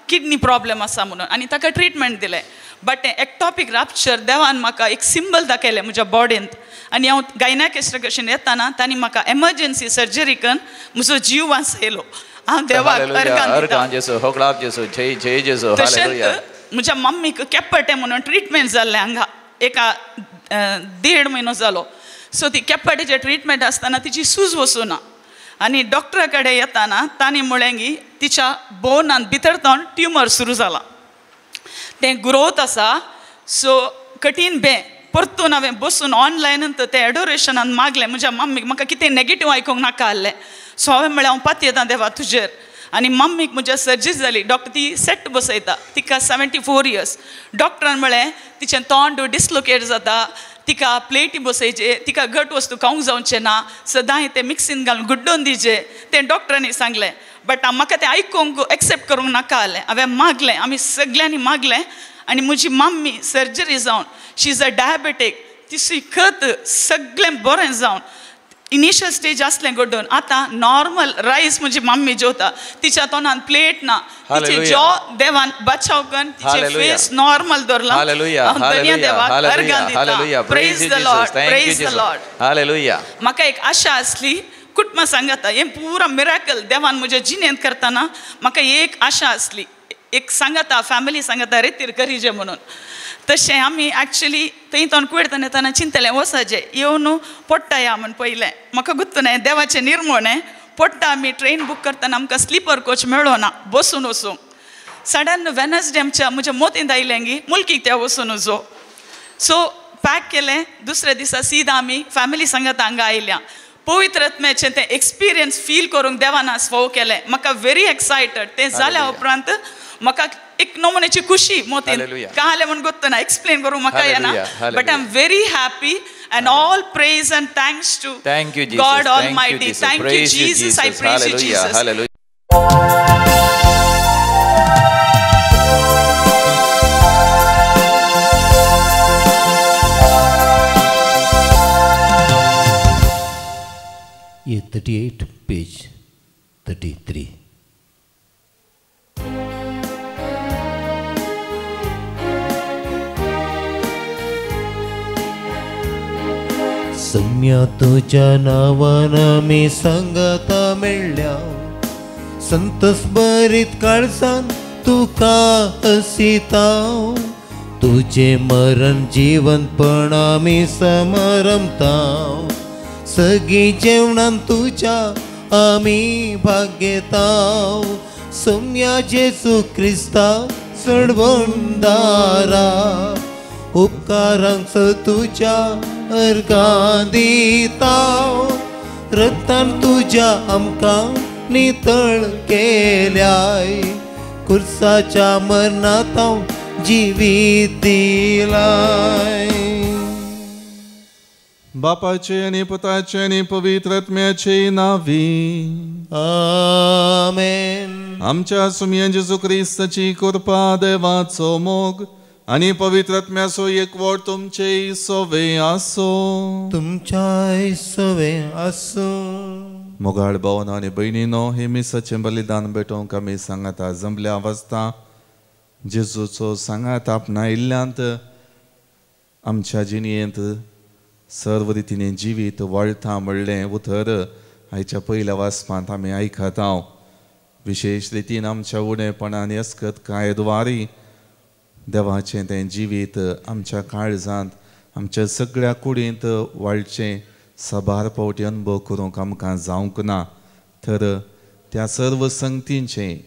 किडनी प्रॉब्लेम आसा म्हणून आनी ताका ट्रिटमेंट दिलें बट एक्टॉपीक रॅप्चर देवान म्हाका एक सिंबल दाखयलें म्हज्या बॉडींत आनी हांव गायनाकेस्ट्रिकेशन येताना तांणी म्हाका एमर्जन्सी सर्जरी करून म्हजो जीव वाचयलो हांव देवाक म्हज्या मम्मीक केप्पटे म्हणून ट्रिटमेंट जाल्लें हांगा एका 1.5 म्हयनो जालो सो ती केप्पटेचें ट्रिटमेंट आसतना तिची सूज वचूना आनी डॉक्टरा कडेन येताना तांणी म्हळें की तिच्या बोनान भितर जावन ट्युमर सुरू जाला तें ग्रोथ आसा सो कठीण परतून हांवें बसून ऑनलायन तें एडोरेशनान मागलें म्हज्या मम्मीक म्हाका कितें नॅगेटीव आयकूंक नाका आहलें सो हांवें म्हळें हांव पात येता देवा तुजेर आनी मम्मीक म्हज्या सर्जरी जाली डॉक्टर ती सेट बसयता तिका 74 इयर्स डॉक्टरान म्हळें तिचें तोंड डिस्लोकेट जाता तिका प्लेटी बसयचे तिका घट वस्तू खावंक जावचें ना सदांय तें मिक्सीन घालून गुड्डोवन दिवचें तें डॉक्टरांनी सांगलें बट म्हाका तें आयकूंक एक्सेप्ट करूंक नाका आहलें हांवें मागलें आमी सगळ्यांनी मागलें आनी म्हजी मम्मी सर्जरी जावन शी इज अ डायबेटीक तिची खत सगळें बरें जावन इनिशियल स्टेज आसलें गड्डून आतां नॉर्मल रायस म्हजी मम्मी जेवता तिच्या तोंडान प्लेट ना तिचे जॉ देवान बचाव करून तिचे फेस नॉर्मल दवरला praise the Lord praise the Lord hallelujah म्हाका एक आशा आसली कुटुंब सांगता हें पुरा मिराकल देवान म्हज्या जिणेंत करतना म्हाका एक आशा आसली एक सांगता फॅमिली सांगता रेतीर करीजे म्हणून तशें आमी एक्चुली थंय तोन कुयडताना येताना चिंतलें वसाचें येवन पडटा या म्हण पयलें म्हाका गुत्तू न्हय देवाचें निर्मणें पडटा आमी ट्रेन बूक करतना आमकां स्लिपर कोच मेळ्ळो ना बसून वचूंक सडन वेनसडे आमच्या म्हज्या मोतींत आयलें की मुल्कीक त्या वचून वचो सो पॅक केलें दुसऱ्या दिसा सीदा आमी फॅमिली सांगता हांगा आयल्या पवित्र आत्म्याचें तें एक्सपिरियन्स फील करूंक देवान फाव केलें म्हाका व्हेरी एक्सायटेड तें जाल्या उपरांत म्हाका एक नमुन्याची खुशी मोतीन काले म्हणून गोत्तो ना एक्सप्लेन करूंक म्हाका येना but I am very happy and all praise and thanks to God Almighty. Thank you Jesus. I praise you Jesus. Hallelujah. Yeah, 38 page 33. सम्या तुझ्या नावानं मी सांगता मेळ्या संतस बरीत काळजान तुका हसिताव तुझे मरण जीवनपण आमी समरमताव सगळी जेवणान तुझ्या आमी भाग्यताव सम्या जेजू क्रिस्ता सडवंदारा उपकारांक तुझ्या अर्गां दिताव रक्तान तुझ्या आमकां नितळ केल्याय कुर्साच्या मरणांत हांव जिवीत दिलाय बापाचे आणि पुताचे आणि पवित्र आत्म्याचे नावी. आमेन. आमच्या सुमिया जेजू ख्रिस्ताची कृपा, देवाचो मोग आणि पवित्र आत्म्याचो एकवट तुमचे सोवे आसो. तुमच्या सोवे आसो. मोगाळ भावन आणि बहिणीनो, हे मिसाचें बलिदान भेटोवंक आमी सांगाता. जमल्या अवस्था जेजूचो सांगात आपणा इल्ल्यांत आमच्या जिणयेंत सर्व रितीने जिवीत वळटा म्हणलें उतर आयच्या पयल्या वाचपांत आमी आयकता. विशेष रितीन आमच्या उणेपणान येसकत कांय द्वारी देवाचें तें जिवीत आमच्या काळजांत, आमच्या सगळ्या कुडींत वाळचें सबार फावटी अनुभव करूंक आमकां जावंक ना. तर त्या सर्व संगतींचें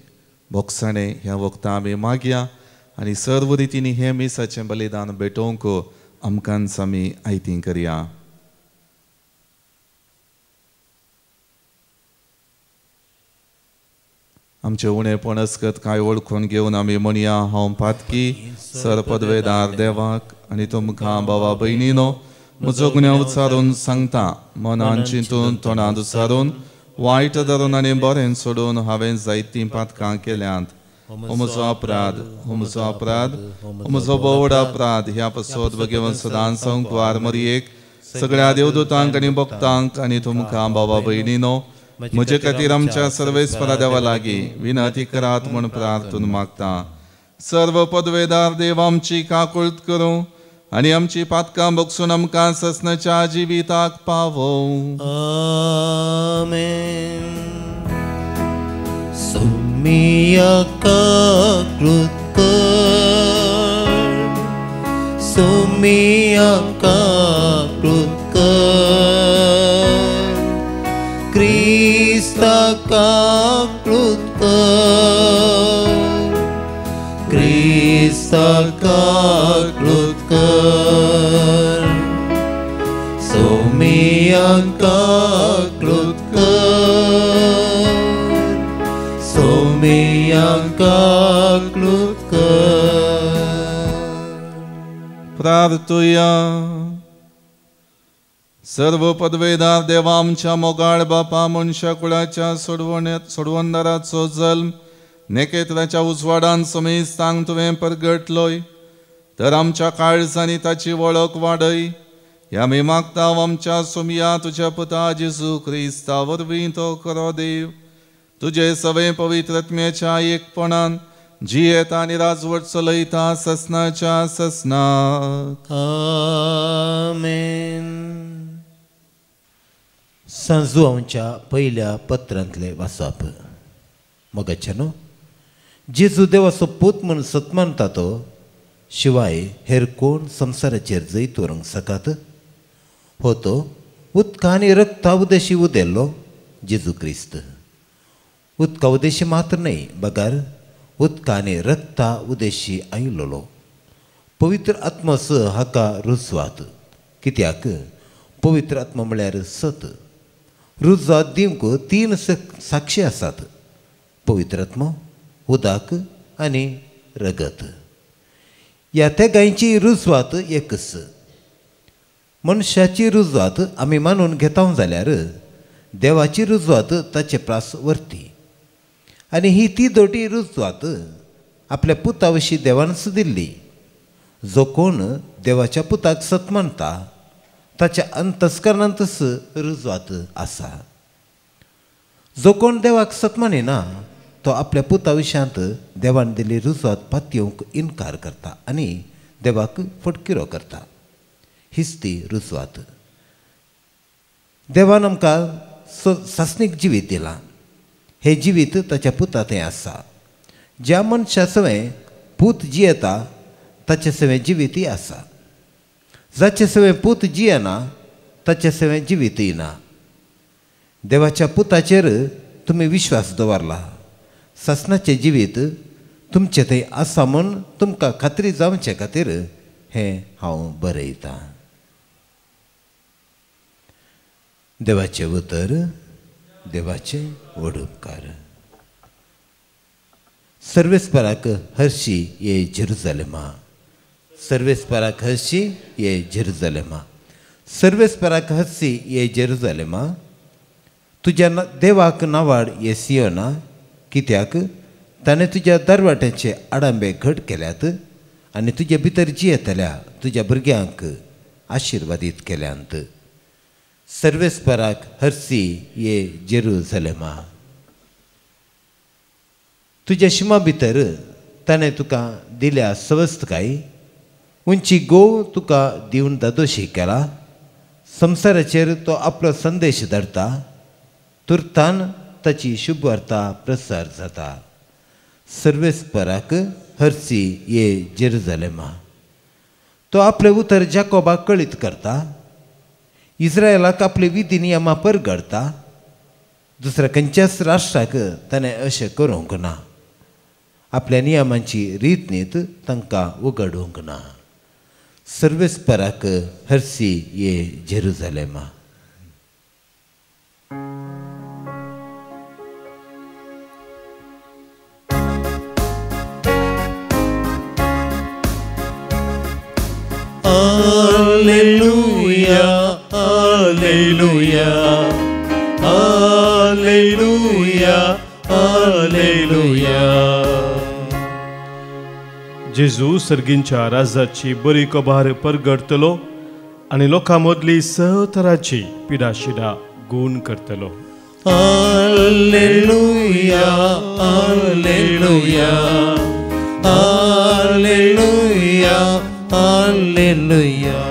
भोगसाणें ह्या वखदां आमी मागया आनी सर्व रितीनी हें मिसाचें बलिदान भेटोवंक आमकांच आमी आयतीं करया. आमचे उणेपण असकत कांय वळखून घेवन आमी म्हणया, हांव पातकी सरपदवेदार देवाक आनी तुमकां भावा भयणीनो म्हजो गुन्यांव उचारून सांगता. मनान चिंतून तोंडांत उचारून वायट धरून आनी बरें सोडून हांवें जायतीं पातकां केल्यांत. हो म्हजो अपराध, हो म्हजो अपराध, हो म्हजो बोड अपराध. ह्या पासत भगवन सदांच संकवार मरयेक, सगळ्या देवदूतांक आनी भक्तांक आनी तुमकां भावा भयणीनो म्हजे खातीर आमच्या सर्वेस्परा देवा लागीं विनंती करात म्हूण प्रार्थून मागता. सर्व पदवेदार देव आमची काकुळट करूं आनी आमची पातकां भोगसून आमकां ससनाच्या जिविताक पावो. आमेन. सोमिया काकुळट कर, सोमिया काकुळट कर, क्रिस्ता काकुळट कर, क्रिस्ता काकुळट कर, सोमिया काकुळट कर, सोमिया काकुळट कर. प्रार्थुया. सर्व पदवेदार देवा आमच्या मोगाळ बापा मनशा कुळाच्या सोडवणदाराचो जल्म नेकेत्राच्या उजवाडान समेस्तांक तुवें परगटलोय, तर आमच्या काळजांनी ताची वळख वाडय. ह्या मी मागता आमच्या सुमिया तुझ्या पुता जेजू ख्रिस्ता वरवीं तो करो देव. तुझे सवे पवित्र आत्म्याच्या एकपणान जियेता आनी राजवट चलयता ससनाच्या ससनाक. आमेन. सांजुआवच्या पयल्या पत्रांतले वाचप. मोगाच्यानो, जेजू देवाचो पूत म्हूण सतमानता तो शिवाय हेर कोण संवसाराचेर जैत व्हरूंक सकात. हो तो उदका आनी रक्ता उदेशी उदेल्लो जेजू क्रिस्त. उदका उदेशी मात्र न्हय, बगार उदका आनी रक्ता उदेशी आयिल्लो. पवित्र आत्मस हाका रुजवात, कित्याक पवित्र आत्मा म्हळ्यार सत. रुजवात दिवंक तीन साक्षी आसात, पवित्र आत्मा, उदक आनी रगत. ह्या तेगांयची रुजवात एकच. मनशाची रुजवात आमी मानून घेता जाल्यार देवाची रुजवात ताचे प्रास व्हरती. आनी ही ती दोटी रुजवात आपल्या पुता विशीं देवानच दिल्ली. जो कोण देवाच्या पुताक सत मानता ताच्या अंतस्करणांतच रुजवात आसा. जो कोण देवाक सत मानिना तो आपल्या पुता विशयांत देवान दिल्ली रुजवात पातयेवंक इन्कार करता आनी देवाक फटकिरो करता. हीच ती रुजवात. देवान आमकां सासणीक जिवीत दिलां. हे जिवीत ताच्या पुता थंय आसा. ज्या मनशा सवें पूत जियेता ताचे सवें जिवीतय आसा. जाचे सवें पूत जियेना ताचे सवें जिवीतय ना. देवाच्या पुताचेर तुमी विश्वास दवरला. सासणाचें जिवीत तुमचें थंय आसा म्हूण तुमकां खात्री जावचे खातीर हें हांव बरयतां. देवाचें उतर, देवाचे व्हड उपकार. सर्वेस्पराक हरशी ये जेरुसलेमा, सर्वेस्पराक हरशी ये जेरुसलेमा. सर्वेस्पराक हत्सी ये जेरुजालेमा, तुज्या देवाक नावाड ये सियोना, कित्याक ताणें तुज्या दरवाट्याचे आडांबे घट केल्यात आनी तुज्या भितर जी येतल्या तुज्या भुरग्यांक आशिर्वादीत केल्यांत. सर्वेस्पराक हर्सी ये जेरुजालेमा. तुज्या शिमा भितर ताणें तुका दिल्या सवस्तकाय, उंची गोव तुका दिवन दादोशी केला. संवसाराचेर तो आपलो संदेश धाडटा, तुर्तान ताची शुभ वार्ता प्रसार जाता. सर्वेस्पराक हर्सी ये जेरुजालेमा. तो आपले उतर जाकोबाक कळीत करता, इस्रायलाक आपले विधी नियमां परगडता. दुसऱ्या खंयच्याच राष्ट्राक ताणें अशें करूंक ना. आपल्या नियमांची रीतनीत तांकां उगडूंक ना. सर्वेस्पराक हर्सी ये जेरुजालेमा. Alleluia, alleluia, alleluia, alleluia. जेजू सर्गींच्या राजाची बरी खबर परगडतलो आनी लोकां मदली सहतराची पिडाशिडा गूण करतलो. Alleluia, alleluia, alleluia, alleluia.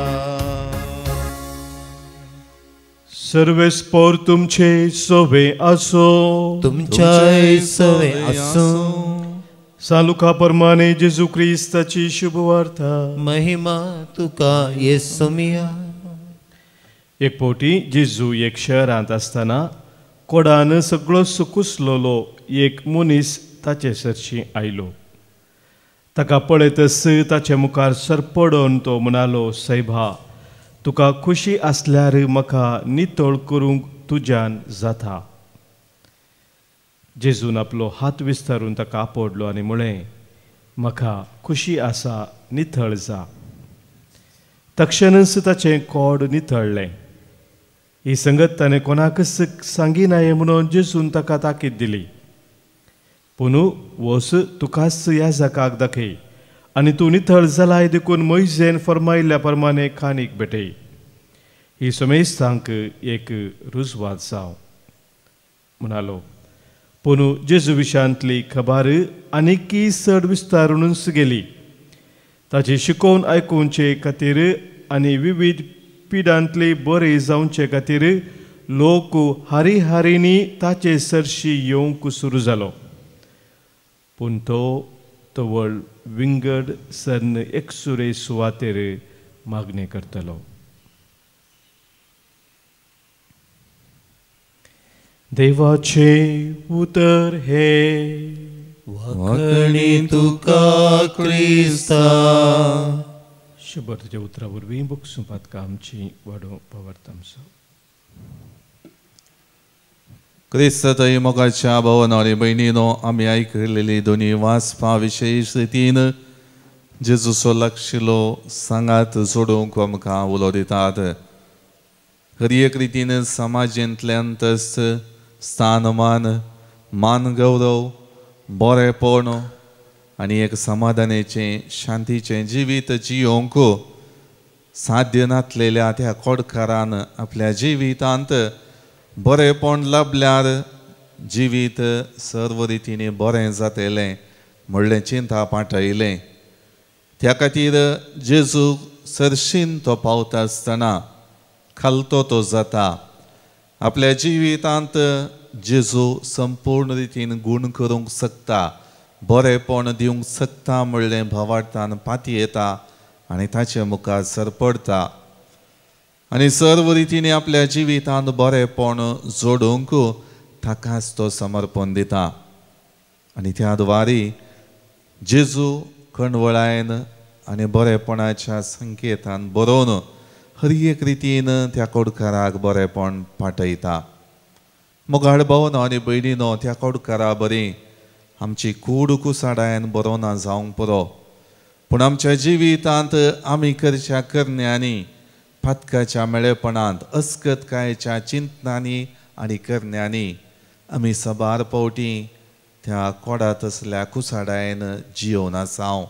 सर्वेस्पोर तुमचे सोवे आसो, तुमच्या सोवे आसो. सालुका प्रमाणे जेजू क्रिस्ताची शुभ वार्ता. महिमा तुका येसुमिया. एक फावटी जेजू एक शहरांत आसतना कोडान सगळो सुकुसलोलो एक मनीस ताचे सरशी आयलो. ताका पळयतच ताचे मुखार सरपडोन तो म्हणालो, सैभा, तुका खुशी आसल्यार म्हाका नितळ करूंक तुज्यान जाता. जेजून आपलो हात विस्तारून ताका आपडलो आनी म्हळें, म्हाका खुशी आसा, नितळ जा. तक्षणच ताचें कोड नितळ्ळें. ही संगत ताणें कोणाकच सांगी न्हय म्हणून जेजून ताका ताकीद दिली. पूण वस तुकाच ह्या जागाक दाखय आनी तूं नितळ जालाय देखून मोइजेन फर्मायिल्ल्या प्रमाणे खानीक भेटय. ही समेस्तांक एक रुजवात जावं म्हणालो. पूण जेजू विशयांतली खबर आनीकी चड विस्तारूनच गेली. ताची शिकोवन आयकुचे खातीर आनी विविध पिडांतली बरे जावचे खातीर लोक हारी ताचे सरशी येवंक सुरू जालो. पूण तो तवळ विंगड सन्न एकसुरे सुवातेर मागणी करतलो. देवाचे उतर हे वाकणी तुका क्रिस्ता. शुभ तुज्या उतरा वरवीं बक्षुपातका आमची वाडो पवर्तामसो. क्रिस्तय मोगाच्या भावांनो आनी भयणीनो, आमी आयकलेली दोनी वाचपा विशेश रितीन जेजूचो लागशिल्लो सांगात जोडूंक आमकां उलो दितात. खरी एक रितीन समाजांतल्यान तस स्थानमान, मान गौरव, बरेपण आनी एक समाधानाचें शांतीचें जिवीत जियोंक साध्य नासलेल्या त्या खोडकारान आपल्या जिवितांत बरेपण लाभल्यार जिवीत सर्व रितीने बरें जातलें म्हणलें चिंता पाठयलें. त्या खातीर जेजू सरशीन तो पावता आसतना खालतो तो जाता. आपल्या जिवितांत जेजू संपूर्ण रितीन गूण करूंक शकता, बरेपण दिवंक शकता म्हणलें भावार्थान पाती येता आनी ताचे मुखार सरपडता आनी सर्व रितीने आपल्या जिवितांत बरेपण जोडूंक ताकाच तो समर्पण दिता. आनी त्या द्वारे जेजू कणवळायन आनी बरेपणाच्या संकेतान बरोवन हर एक रितीन त्या कोडकाराक बरेपण पाठयता. मोगाळ भावनो आनी भयणीनो, त्या कोडकारा बरी आमची कूड कुसाडायन बरोवना जावंक पुरो, पूण आमच्या जिवितांत आमी करच्या करण्यांनी फातकाच्या मेळेपणांत अस्कतकायेच्या चिंतनांनी आनी करण्यांनी आमी सबार पावटी त्या कोडात असल्या कुसाडायन जियोन आसांव.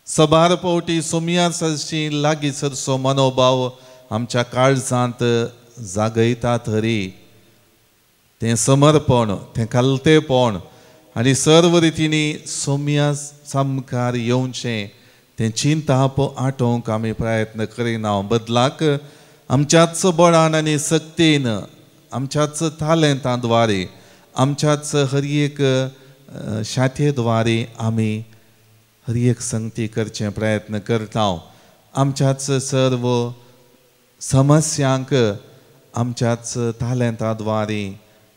सबार पावटी सोमयार सरची लागींसरचो मनोभाव आमच्या काळजांत जागयता तरी तें समर्पण, तें खालतेपण आनी सर्व रितींनी सोम्या सामकार येवचें तें चिंताप आटोवंक आमी प्रयत्न करिना. बदलाक आमच्याच बळान आनी सक्तीन, आमच्याच तालेंतांद्वारे, आमच्याच हर एक शाखेद्वारे आमी हर एक संगती करचे प्रयत्न करता. आमच्याच सर्व समस्यांक आमच्याच तालेंताद्वारे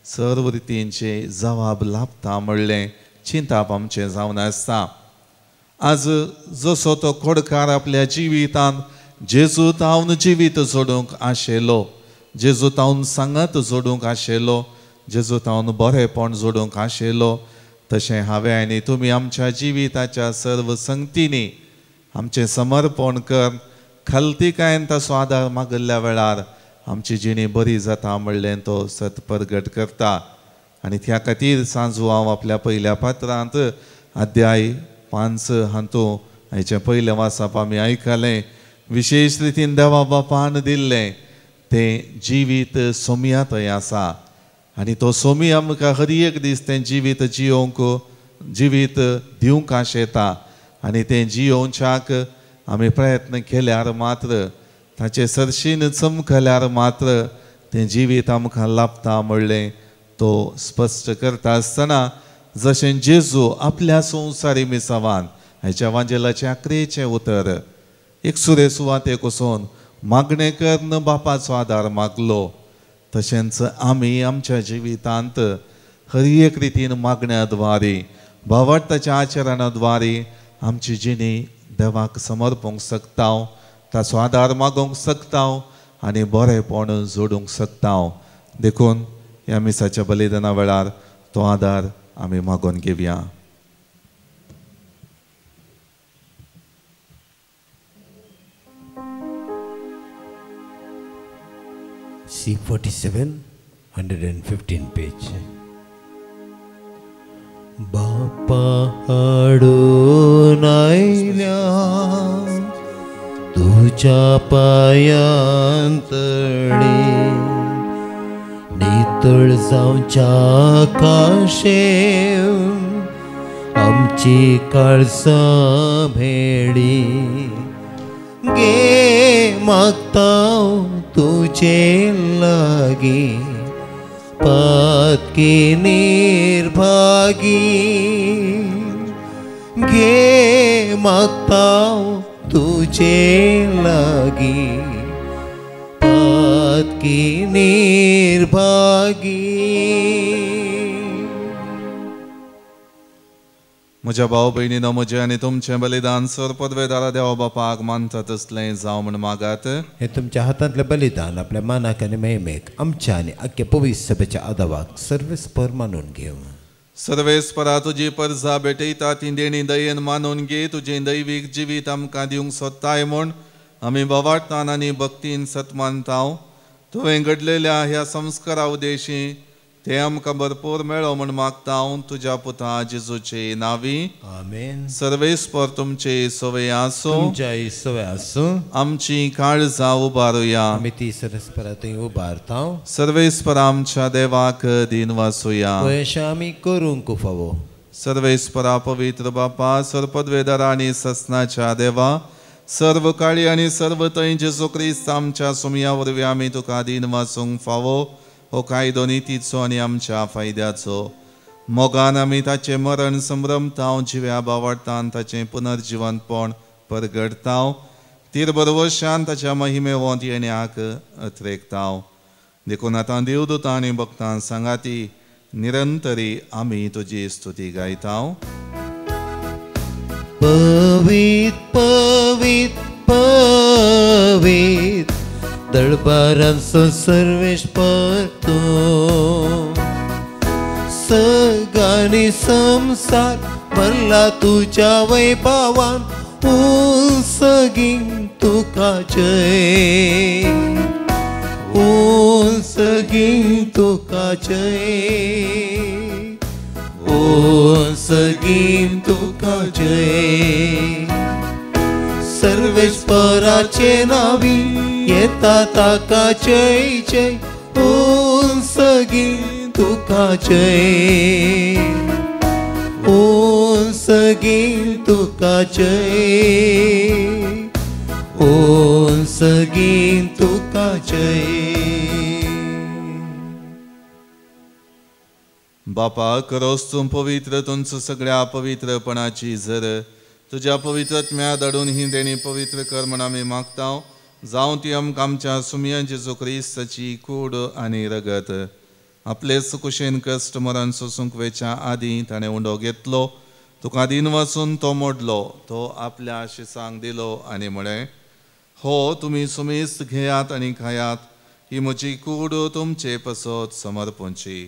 सर्व रितींचे जबाब लाभता म्हणलें चिंताप आमचें जावन आसता. आज जसो तो खोडकार आपल्या जिवितांत जेजूत हांव जिवीत जोडूंक आशिल्लो, जेजूत हांव सांगत जोडूंक आशिल्लो, जेजूत हांव बरेंपण जोडूंक आशिल्लो, तशें हांवें आनी तुमी आमच्या जिविताच्या सर्व संगतींनी आमचें समर्पण कर, खालतीकायेन ताचो आदार मागिल्ल्या वेळार आमची जिणी बरी जाता म्हणलें तो सत परगट करता. आनी त्या खातीर सांजू हांव आपल्या पयल्या पात्रांत अध्याय 5 हातूं हाचें पयलें वाचप आमी आयकलें. विशेश रितीन देवा बापान दिल्लें तें जिवीत सोम्या थंय आसा आनी तो सोमी आमकां हर एक दीस तें जिवीत जियोवंक, जिवीत दिवंक आशेता. आनी तें जियोवच्याक आमी प्रयत्न केल्यार मात्र, ताचे सरशीन चमकल्यार मात्र तें जिवीत आमकां लाभता म्हणलें तो स्पश्ट करता आसतना जशें जेजू आपल्या संवसारी मिसावान हेच्या वांजेलाचें आखरेचें उतर एक सुरे सुवातेक वचून मागणें करन बापाचो आदार मागलो, तशेंच आमी आमच्या जिवितांत हर एक रितीन मागण्याद्वारे, भावार्थाच्या आचरणाद्वारे आमची जिणी देवाक समर्पूंक शकता, ताचो आदार मागूंक शकता आनी बरेंपण जोडूंक शकता. देखून ह्या मिसाच्या बलिदाना वेळार तो आदार आमी मागून घेवया. C47 115 page. बापा हाडून आयल्या तुझ्या पायांतळी, नितळ जावच्या काशेव आमची काळजां भेडी. गे मागता तुझे लागी पातकी निर्भागी. गे मागता तुझे लागी पातकी निर्भागी. म्हज्या भाव भयणीनो, म्हजें आनी तुमचें बलिदान सर पदवेदारा देवा बापाक मानता तसलें जावं म्हण मागात. हे तुमच्या हातांतलें बलिदान आपल्या मानाक आनी महिमेक आमच्या आनी आख्या पवित्र सभेच्या आदावाक सर्वेस्पर मानून घेव. सर्वेस्परा तुजी परजा भेटयता ती देणी दयेन मानून घे. तुजें दैवीक जिवीत आमकां दिवंक सोदताय म्हूण आमी भवार्थान आनी भक्तीन सतमानता. तुवें घडलेल्या ह्या संस्कारा उदेशी ते आमकां भरपूर मेळो म्हूण मागता तुज्या पुता जेजूचे नांवी. आमेन. सर्वेस्पर तुमचे सवय आसूं, तुमच्या सवय आसूं. आमची काळजां उबारुया. आमी ती सर्वेस्परा थंय उबारता. सर्वेस्पर आमच्या देवाक दिन वासुया. अशें आमी करूंक फावो. सर्वेस्परा पवित्र बापा, सरपदवेदारा आनी ससनाच्या देवा, सर्व काळी आनी सर्व थंय जेजू क्रिस्त आमच्या सुमया वरवीं आमी तुका दिन वासूंक फावो. हो कायदो नितीचो आनी आमच्या फायद्याचो. मोगान आमी ताचें मरण संभ्रमता, जिव्या बावडटान ताचें पुनर्जिवनपण परगडता. तीर बरवशान ताच्या महिमे वोंत येण्याक अत्रेकता. देखून आतां देवदूतां आनी भक्तां सांगाती निरंतरी आमी तुजी स्तुती गायता. पवित पवित पवित दरबारांचो सर्वेस्पर तूं. सगळ्यांनी संसार भरला तुज्या वैभवान. सगळीं तुका जय, उंच गीं तुका जय, उंच गीं तुका जय. सर्वेश्वराचे नावी येता ताका जय जय, उंच गीं तुका जय, उंच गीं तुका जय, उंच गीं तुका जय. बापा करोस तूं पवित्र तुमचं सगळ्या पवित्रपणाची झर तुझ्या पवित्रत्म्या दडून ही देणी पवित्र कर म्हण आमी मागतां. जावं ती आमकां आमच्या सुमया जेजू क्रिस्ताची कूड आनी रगत. आपलेच कुशेन कश्ट मरण सोसूंक वेच्या आदीं ताणें उंडो घेतलो, तुका दिन वचून तो मोडलो, तो आपल्या शिसांक दिलो आनी म्हळें, हो तुमी सुमेस्त घेयात आनी खायात, ही म्हजी कूड तुमचे पसत समर्पूंची.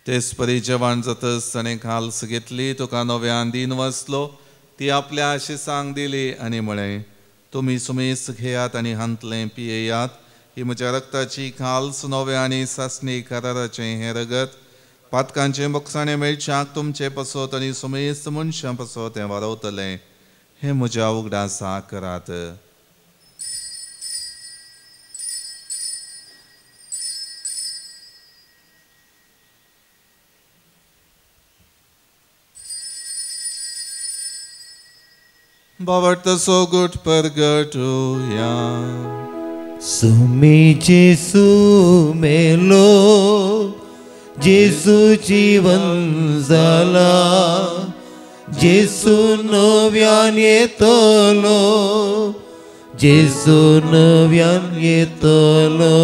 तेच परी जेवण जातच ताणें खालस घेतली, तुका नव्यान दिन वचलो, ती आपल्या शिसांक दिली आनी म्हळें, तुमी सुमेस्त घेयात आनी हांतलें पियेयात, ही म्हज्या रक्ताची खालस नवे आनी सासणी कराराचें हें रगत, पातकांचें मोक्षाणें मेळच्याक तुमचे पसत आनी सुमेस्त मनशां पसत हें वारवतलें. हें म्हज्या उगडासा करात. बावट सो गुट परगटूया. सुमी जेसू मेलो, जेसू जीवन जाला, जेसू नव्यान येतलो, जेसू नव्यान येतलो.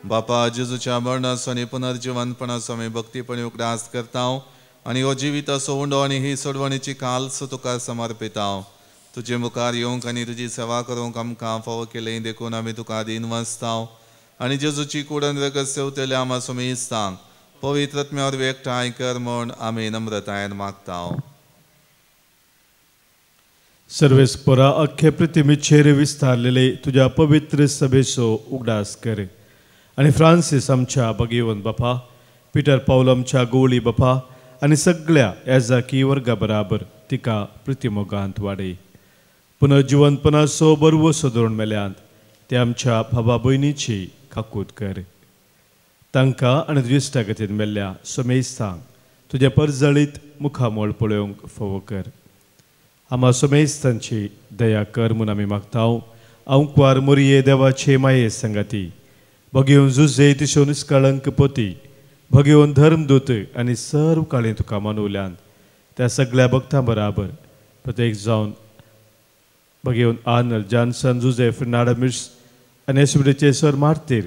बापा जेजूच्या मरणाचो आनी पुनर्जिवनपणाचो आमी भक्तीपणी उगडास करता आनी हो जिवीत असो उंडो आनी ही सोडवणेची काल्स तुका समर्पिता. तुजे मुखार येवंक आनी तुजी सेवा करूंक आमकां फावो केलें देखून आमी तुका दिन वचता आनी जेजूची कूडन रगत सेवतले आमा सुमेस्तांक पवित्रत्म्यावर एकठांय कर म्हूण आमी नम्रतायेन मागता. सर्वेस्परा अख्खे पृथ्वीचेर विस्तारलेले तुझ्या पवित्र सभेचो उगडास कर आनी फ्रांसीस आमच्या भगिवन बापा, पिटर पावल आमच्या गोवळी बापा आनी सगळ्या येजाकी वर्गा बराबर तिका प्रतिमोगांत वाडय. पुनर्जिवनपणाचो बरवो सोदून मेल्यांत ते आमच्या भावा भयणीची काकूत कर. तांकां आनी तुज्या इश्टागतीन मेल्ल्या सोमेस्तांक तुज्या परजळीत मुखामोळ पळोवंक फावो कर. आमा सोमेस्तांची दया कर म्हूण आमी मागता. अंकवार मोरये देवाचे माये संगाती, भगिवन जुजे तिशो निश्कळंक पोती, भगिवन धर्मदूत आनी सर्व काळी तुका मानवल्यान त्या सगळ्या भक्तां बराबर प्रत्येक जावन भगिवन आर्नल्ड जॉन्सन, जुजेफ नाडामिर्स आनी एसबीडीचे सर मार्तीर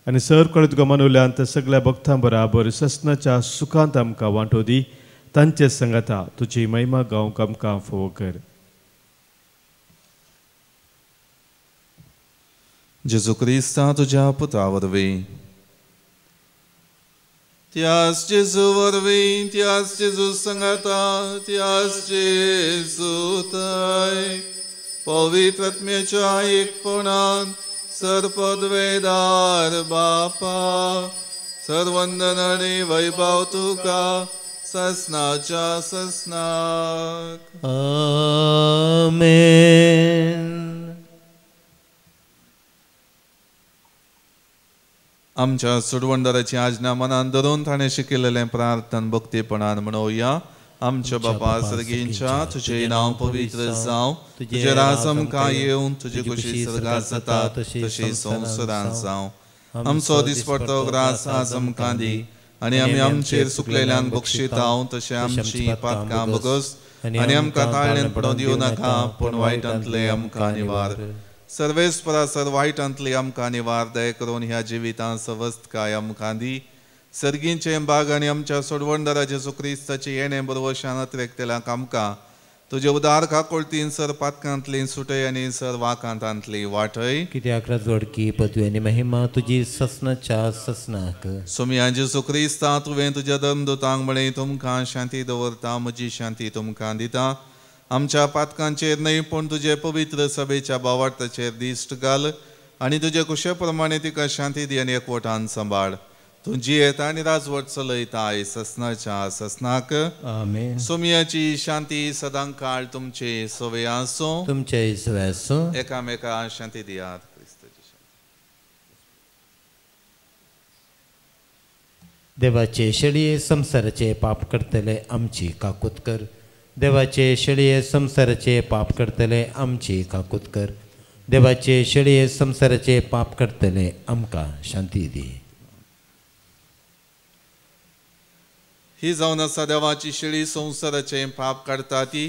आनी सर्व काळी तुका मानवल्यान त्या सगळ्या भक्तां बराबर ससनाच्या सुखांत आमकां वांटो दी. तांचे संगता तुजी महिमा गावंक आमकां फोव कर. जेजू क्रिस्ता तुज्या पुता वरवीं, त्याच जेजू वरवीं, त्याच जेजू संगता, त्याच जेजू थंय पवित्रत्म्याच्या एकपणान सरपदवेदार बापा, सर्वंदन आनी वैभव तुका ससनाच्या ससनाक. आमेन. आमच्या सुडवंडराची आज्ञा मनान धरून ताणें शिकयलेलें प्रार्थन भक्तीपणान म्हणोवया. आमच्या बापा सर्गींच्या तुजें नांव पवित्र जावं, तुजें राज आमकां येवं, तुजी कुशी स्वर्गांत जाता तशी संवसारांत जावं. आमचो दिसपडटो ग्रास आज आमकां दी आनी आमी आमचेर सुकलेल्यांक बक्षिता तशें आमची पातकां बगस आनी आमकां ताळ्यान पडोवन दिवं नाका, पूण वायटांतले आमकां निवार. सर्वेस्परा सर वायटांतली आमकां निवार दय करून ह्या जिवितां सवस्त काय आमकां दी. सर्गींचे बाग आनी आमच्या सोडवणदारा जेजू क्रिस्ताची येणें बरोवशान अतिरेकतेल्यांक आमकां तुझे उदार काकोळतीन सर पातकांतली सुटय आनी सर वाकांतांतली वाटय कित्याक राजवडकी पदवी आनी महिमा तुजी ससनाच्या ससनाक सोम्या जेजू क्रिस्ता तुवें तुज्या धर्मदूतांक म्हळें तुमकां शांती दवरता म्हजी शांती तुमकां दिता आमच्या पातकांचेर न्हय पूण तुजे पवित्र सभेच्या भावार्थाचेर दिश्ट घाल आनी तुजे कुशे प्रमाणे तिका शांती दी आनी एकवटान सांबाळ तुजी येता आनी राजवट चलयताय ससनाच्या ससनाक आमेन सोम्याची शांती सदां काळ तुमचे सवे आसो तुमच्या इसव्यासो एकामेका शांती दियात देवाचे शेळये संसाराचे पाप करतले आमची काकूत कर देवाचे शेळये संसाराचे पाप करतले आमची काकूत कर देवाचे शेळये संसाराचे पाप करतले आमकां शांती दी ही जावन आसा देवाची शेळी संसाराचे पाप काडटा ती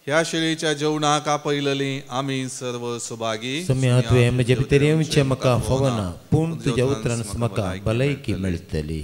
ह्या शेळीच्या जेवणाक आपयलली आमी सर्व सुभागी सम्या तुवें म्हजे भितर येवचें म्हाका फवना पूण तुज्या उतरान म्हाका भलायकी मेळटली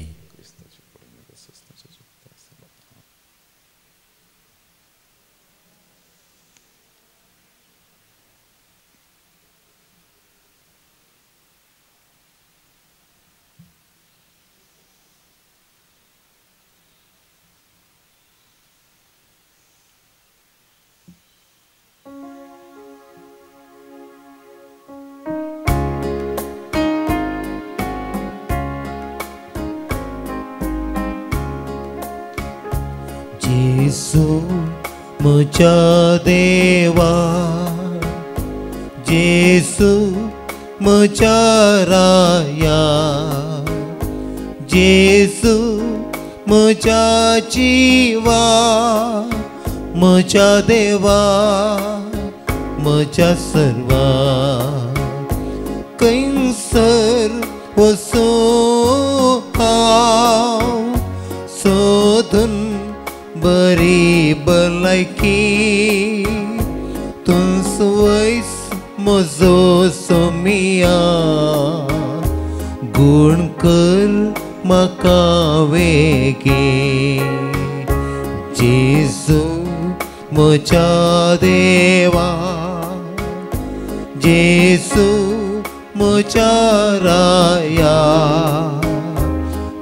जेसू म्हज्या देवा जेसू म्हज्या राया जेसू म्हज्या जिवा म्हज्या देवा म्हज्या सर्वा कैसर वसो हांव सोदून बरी भलायकी तुस वयस म्हजो सोमिया गुण कर म्हाका वेगे जेजू म्हज्या देवा जेजू म्हज्या राया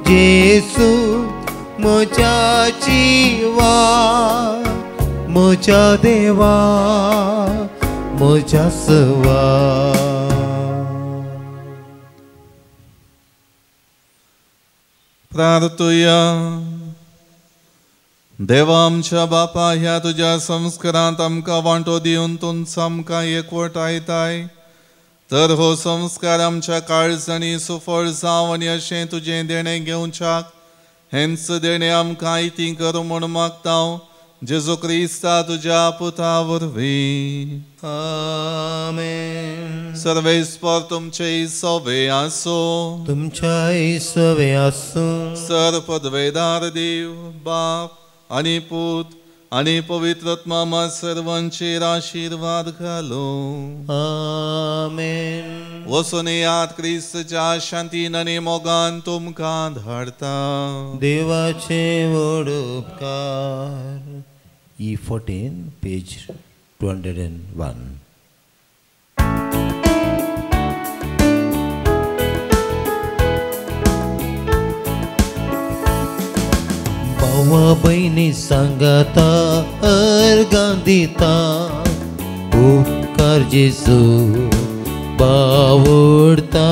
जेजू म्हज्या जिवा म्हज्या देवा म्हज्या सवा प्रार्थुया देवा आमच्या बापा ह्या तुज्या संस्कारांत आमकां वांटो दिवन तुमचो आमकां एकवटायताय तर हो संस्कार आमच्या काळजांनी सुफळ जावं आनी अशें तुजें देणें घेवच्याक हेंच देणें आमकां इती कर म्हूण मागता जेजू क्रिस्ता तुज्या पुता वरवीं आमेन सर्वेस्पर तुमचे सवे आसो तुमच्या सवे आसो सर पदवेदार देव बाप आनी पूत आनी पवित्रत्मा सर्वांचेर आशीर्वाद घालो आमेन वचून यात क्रिस्तच्या शांतीन आनी मोगान तुमकां धाडता देवाचे व्हड उपकार E14 पेज 201 भावा बहिणी सांगाता अर्गां दिता उपकार जेजू बावडता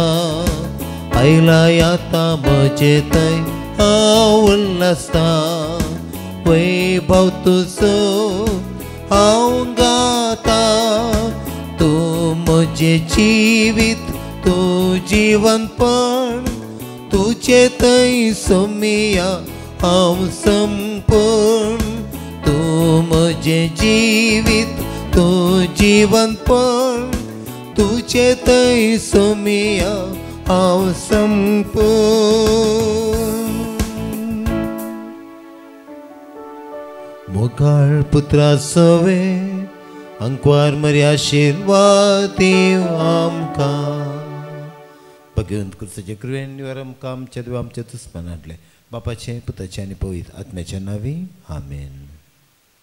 आयला याता म्हजे थंय हांव उल्हासता वैभव तुजो हांव गाता तूं म्हजें जिवीत तूं जिवनपण तुजें थंय सोमिया हांव संपूर्ण तूं म्हजें जिवीत तूं जिवनपण तुजें थंय सोमिया हांव संपूर्ण मोगाळ पुत्रा सवे अंकवार मरी आशीर्वाद देव आमकां भगवंत कृष्णाचे कृपेन आमकां आमच्या देव आमच्या दुस्मनांतले बापाचे पुताचे आनी पवित्र आत्म्याच्या नांवी आमेन.